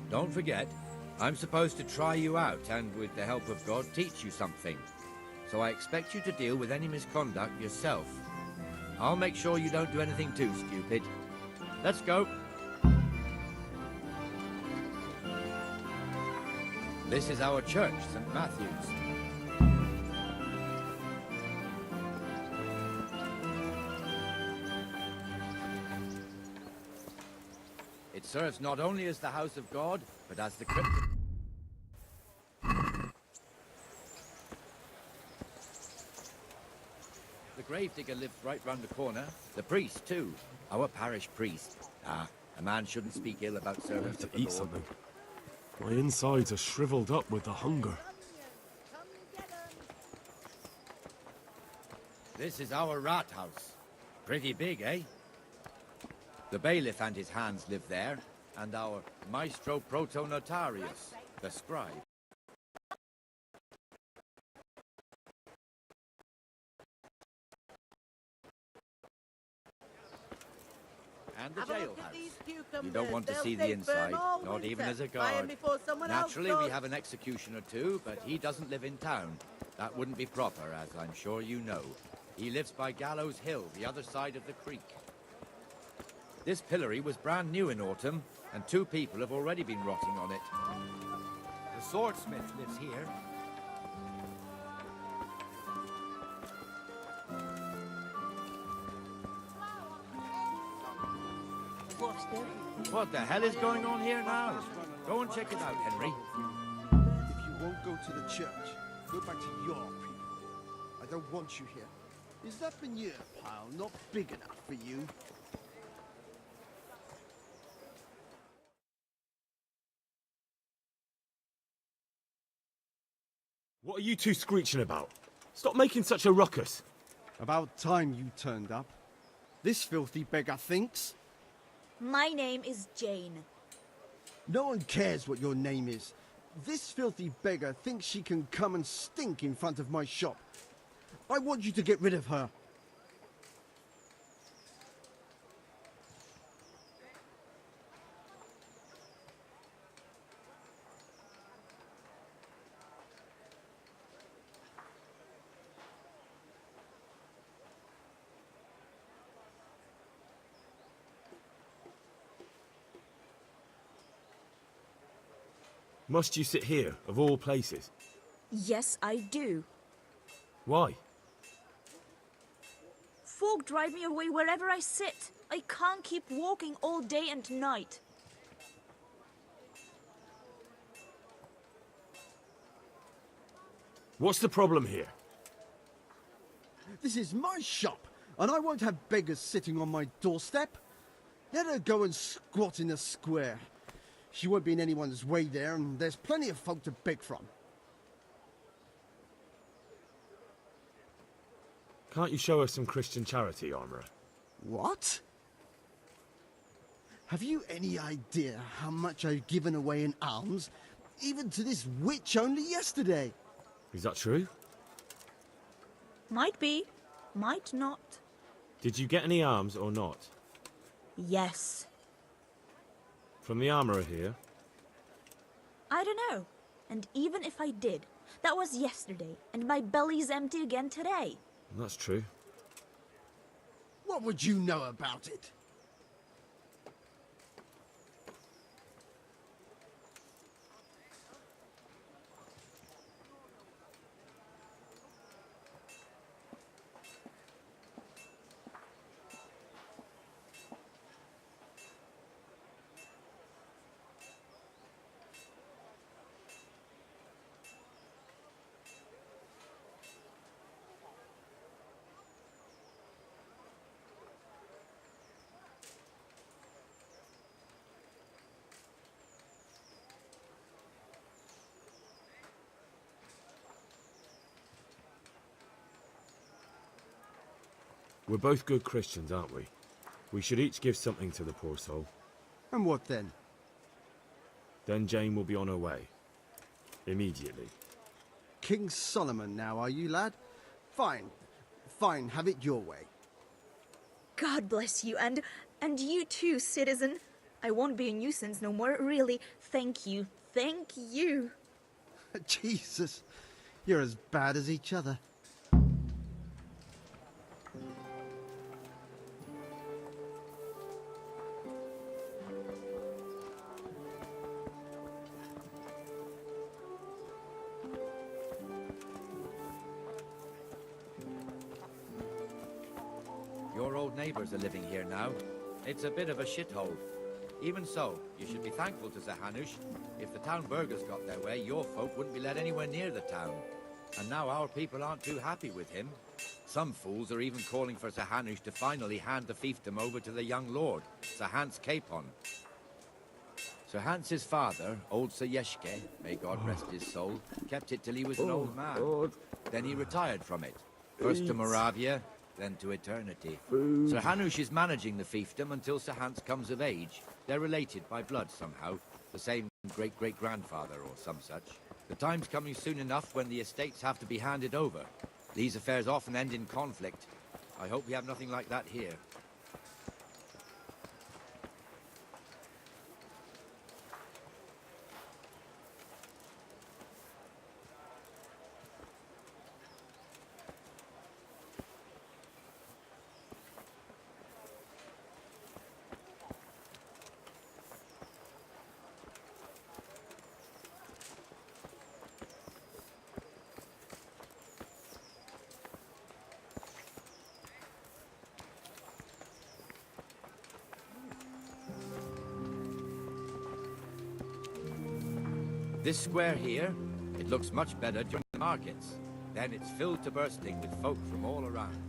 Don't forget, I'm supposed to try you out and, with the help of God, teach you something. So I expect you to deal with any misconduct yourself. I'll make sure you don't do anything too stupid. Let's go. This is our church, St. Matthew's. It serves not only as the house of God, but as the crypt. The gravedigger lives right round the corner. The priest, too. Our parish priest. Ah, a man shouldn't speak ill about servants of the Lord. Something. My insides are shriveled up with the hunger. This is our rat house. Pretty big, eh? The bailiff and his hands live there, and our maestro protonotarius, the scribe. And the jailhouse. You don't want to see the inside, not even as a guard. Naturally, we have an executioner too, but he doesn't live in town. That wouldn't be proper, as I'm sure you know. He lives by Gallows Hill, the other side of the creek. This pillory was brand new in autumn, and 2 people have already been rotting on it. The swordsmith lives here. What the hell is going on here now? Go and check it out, Henry. If you won't go to the church, go back to your people. I don't want you here. Is that manure pile not big enough for you? What are you two screeching about? Stop making such a ruckus. About time you turned up. This filthy beggar thinks. My name is Jane. No one cares what your name is. This filthy beggar thinks she can come and stink in front of my shop. I want you to get rid of her. Must you sit here, of all places? Yes, I do. Why? Folk drive me away wherever I sit. I can't keep walking all day and night. What's the problem here? This is my shop, and I won't have beggars sitting on my doorstep. Let her go and squat in the square. She won't be in anyone's way there, and there's plenty of folk to beg from. Can't you show us some Christian charity, Armourer? What? Have you any idea how much I've given away in alms, even to this witch only yesterday? Is that true? Might be, might not. Did you get any alms or not? Yes. From the Armourer here? I don't know. And even if I did, that was yesterday, and my belly's empty again today. That's true. What would you know about it? We're both good Christians, aren't we? We should each give something to the poor soul. And what then? Then Jane will be on her way. Immediately. King Solomon now, are you, lad? Fine. Fine, have it your way. God bless you, and you too, citizen. I won't be a nuisance no more, really. Thank you. Thank you. Jesus, you're as bad as each other. Your old neighbours are living here now. It's a bit of a shithole. Even so, you should be thankful to Zahanush. If the town burghers got their way, your folk wouldn't be let anywhere near the town. And now our people aren't too happy with him. Some fools are even calling for Zahanush to finally hand the fiefdom over to the young lord, Sir Hans Capon. Sir Hans's father, old Sir Yeshke, may God rest his soul, kept it till he was an old man. God. Then he retired from it. First to Moravia, then to eternity. Sir Hanush is managing the fiefdom until Sir Hans comes of age. They're related by blood somehow, the same great-great-grandfather or some such. The time's coming soon enough when the estates have to be handed over. These affairs often end in conflict. I hope we have nothing like that here. This square here, it looks much better during the markets. Then it's filled to bursting with folk from all around.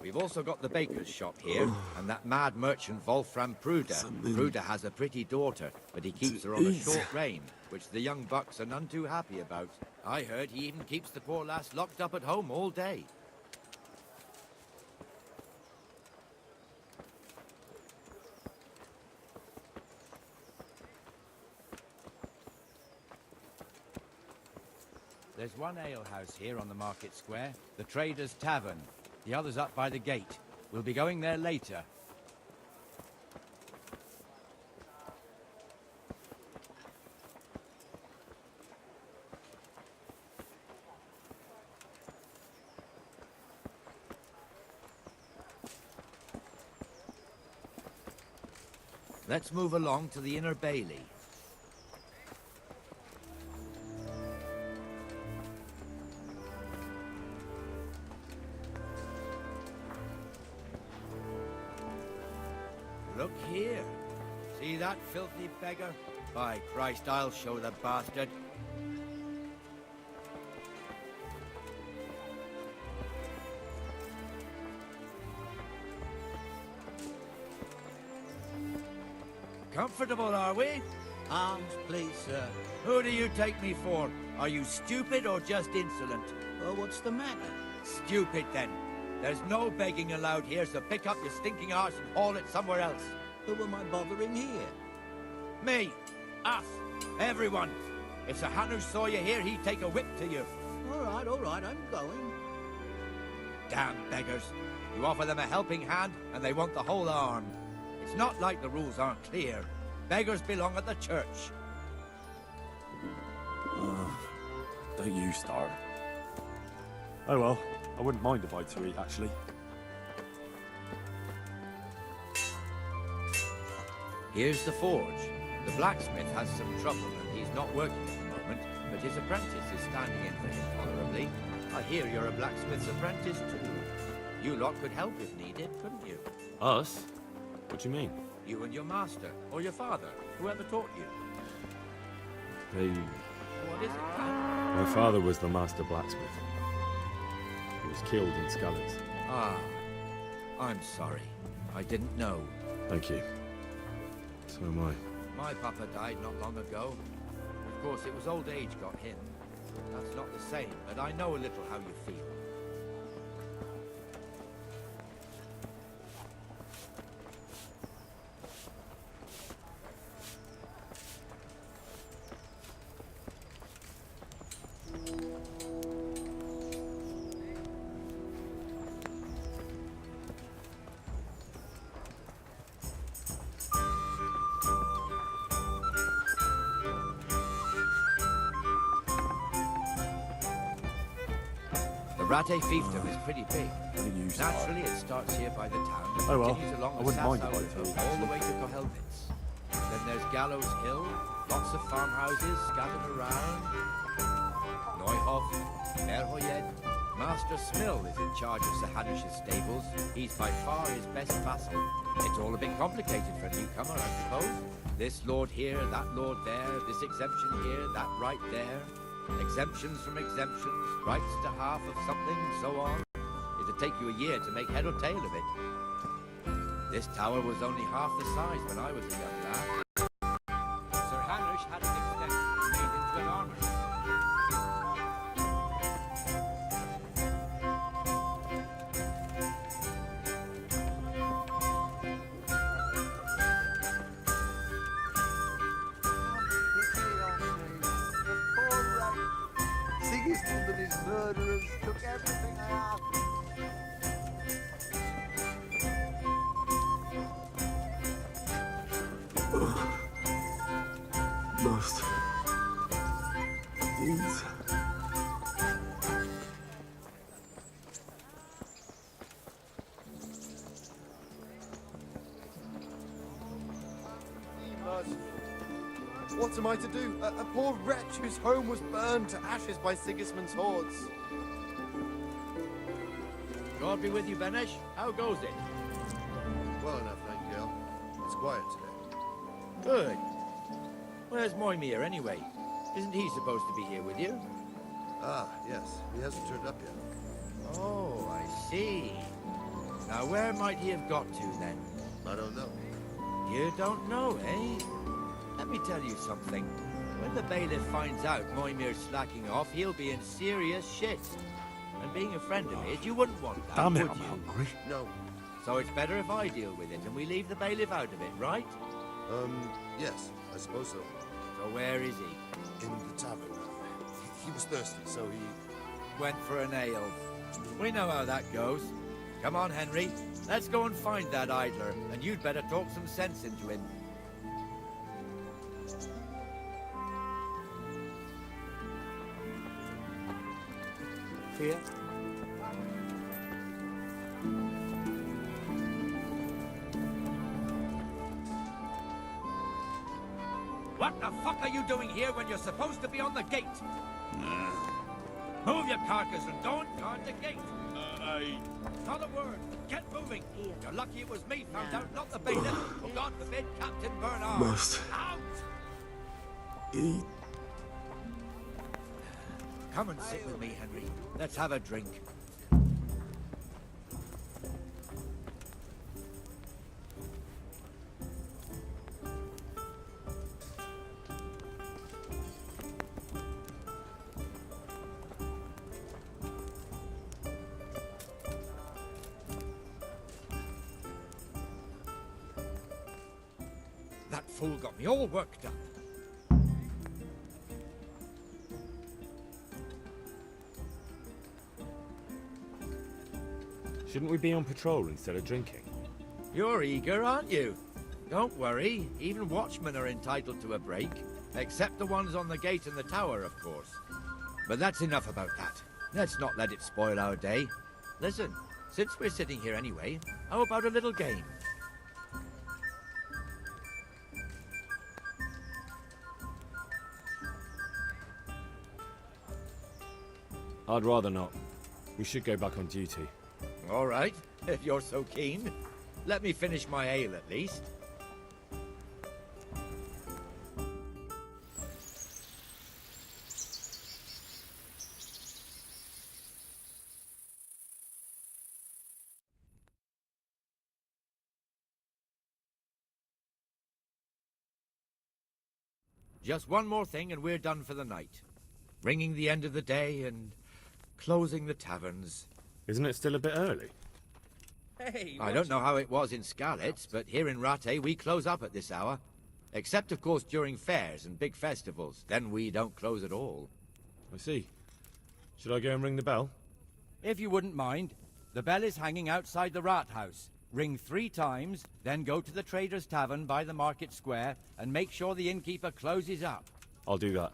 We've also got the baker's shop here, and that mad merchant Wolfram Pruder. Pruder has a pretty daughter, but he keeps her on a short rein, which the young bucks are none too happy about. I heard he even keeps the poor lass locked up at home all day. There's one alehouse here on the market square, the Trader's Tavern. The other's up by the gate. We'll be going there later. Let's move along to the Inner Bailey. Look here. See that filthy beggar? By Christ, I'll show the bastard. Comfortable, are we? Arms, please, sir. Who do you take me for? Are you stupid or just insolent? Well, what's the matter? Stupid, then. There's no begging allowed here, so pick up your stinking arse and haul it somewhere else. Who am I bothering here? Me. Us. Everyone. If Sir Hanush saw you here, he'd take a whip to you. All right, I'm going. Damn beggars. You offer them a helping hand, and they want the whole arm. It's not like the rules aren't clear. Beggars belong at the church. Don't you start. Oh well, I wouldn't mind a bite to eat, actually. Here's the forge. The blacksmith has some trouble, and he's not working at the moment, but his apprentice is standing in for him tolerably. I hear you're a blacksmith's apprentice, too. You lot could help if needed, couldn't you? Us? What do you mean? You and your master, or your father, whoever taught you. What is it, man? My father was the master blacksmith. He was killed in Skalitz. Ah, I'm sorry. I didn't know. Thank you. So am I. My papa died not long ago. Of course, it was old age got him. That's not the same, but I know a little how you feel. The Rate fiefdom is pretty big. Naturally, it starts here by the town and Oh, well, continues along I the wouldn't mind south if I side told all the way to Kohelnitz. Then there's Gallows Hill, lots of farmhouses scattered around. Neuhof, Merhoyed. Master Smill is in charge of Sir Hanish's stables. He's by far his best vassal. It's all a bit complicated for a newcomer, I suppose. This lord here, that lord there, this exemption here, that right there. Exemptions from exemptions, rights to half of something, so on. It'd take you a year to make head or tail of it. This tower was only half the size when I was a young lad. Sir Hanish had it extended and made into an armory. Sigismund and his murderers took everything I had. Most these. What am I to do? A poor wretch whose home was burned to ashes by Sigismund's hordes. God be with you, Benesh. How goes it? Well enough, Nightingale. It's quiet today. Good. Where's Moimir, anyway? Isn't he supposed to be here with you? Ah, yes. He hasn't turned up yet. Oh, I see. Now, where might he have got to, then? I don't know. You don't know, eh? Let me tell you something. When the bailiff finds out Moimir's slacking off, he'll be in serious shit. And being a friend of his, you wouldn't want that, Damn it, would I'm you? hungry. No. So it's better if I deal with it and we leave the bailiff out of it, right? Yes, I suppose so. So where is he? In the tavern. He was thirsty, so he... Went for an ale. We know how that goes. Come on, Henry. Let's go and find that idler, and you'd better talk some sense into him. Fear? What the fuck are you doing here when you're supposed to be on the gate? Move your carcass and don't guard the gate. Not a word. Get moving. You're lucky it was me found out, not the bailiff. Oh, God forbid, Captain Bernard. Must Out! eat. Come and sit with me, Henry. Let's have a drink. That fool got me all worked up. Shouldn't we be on patrol instead of drinking? You're eager, aren't you? Don't worry, even watchmen are entitled to a break. Except the ones on the gate and the tower, of course. But that's enough about that. Let's not let it spoil our day. Listen, since we're sitting here anyway, how about a little game? I'd rather not. We should go back on duty. All right, if you're so keen. Let me finish my ale at least. Just one more thing and we're done for the night. Ringing the end of the day and closing the taverns. Isn't it still a bit early? Hey, I don't know how it was in Skalitz, but here in Rattay we close up at this hour. Except, of course, during fairs and big festivals. Then we don't close at all. I see. Should I go and ring the bell? If you wouldn't mind, the bell is hanging outside the rat house. Ring 3 times, then go to the Trader's Tavern by the market square and make sure the innkeeper closes up. I'll do that.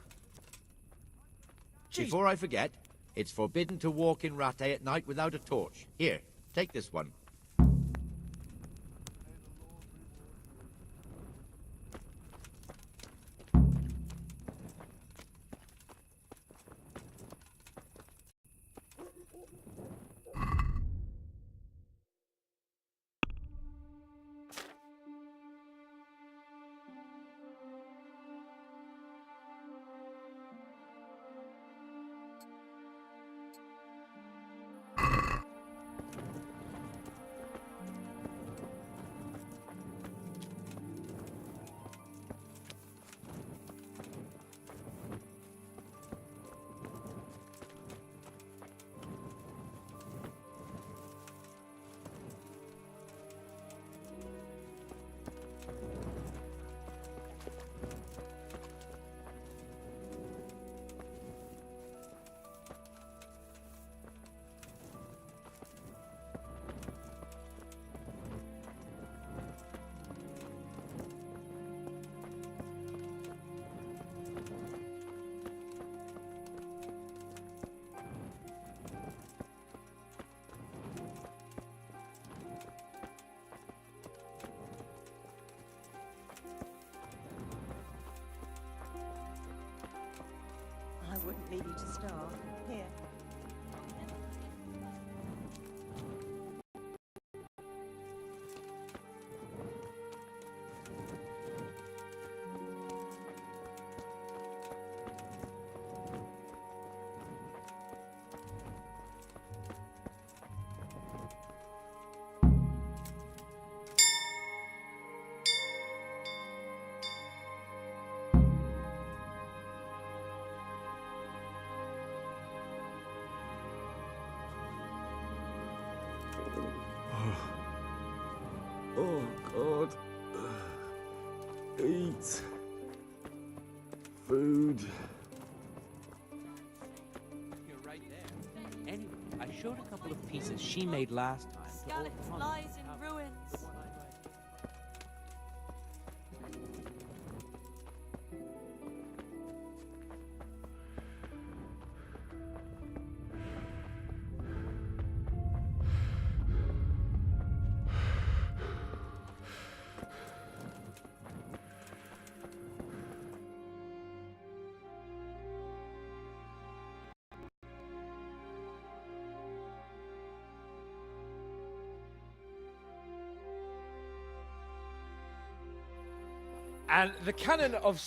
Before I forget, it's forbidden to walk in Rattay at night without a torch. Here, take this one. I wouldn't leave you to starve. Here. Oh, God. Eat. Food. You're right there. Anyway, I showed a couple of pieces she made last time. Skalitz lies in ruins. And the canon of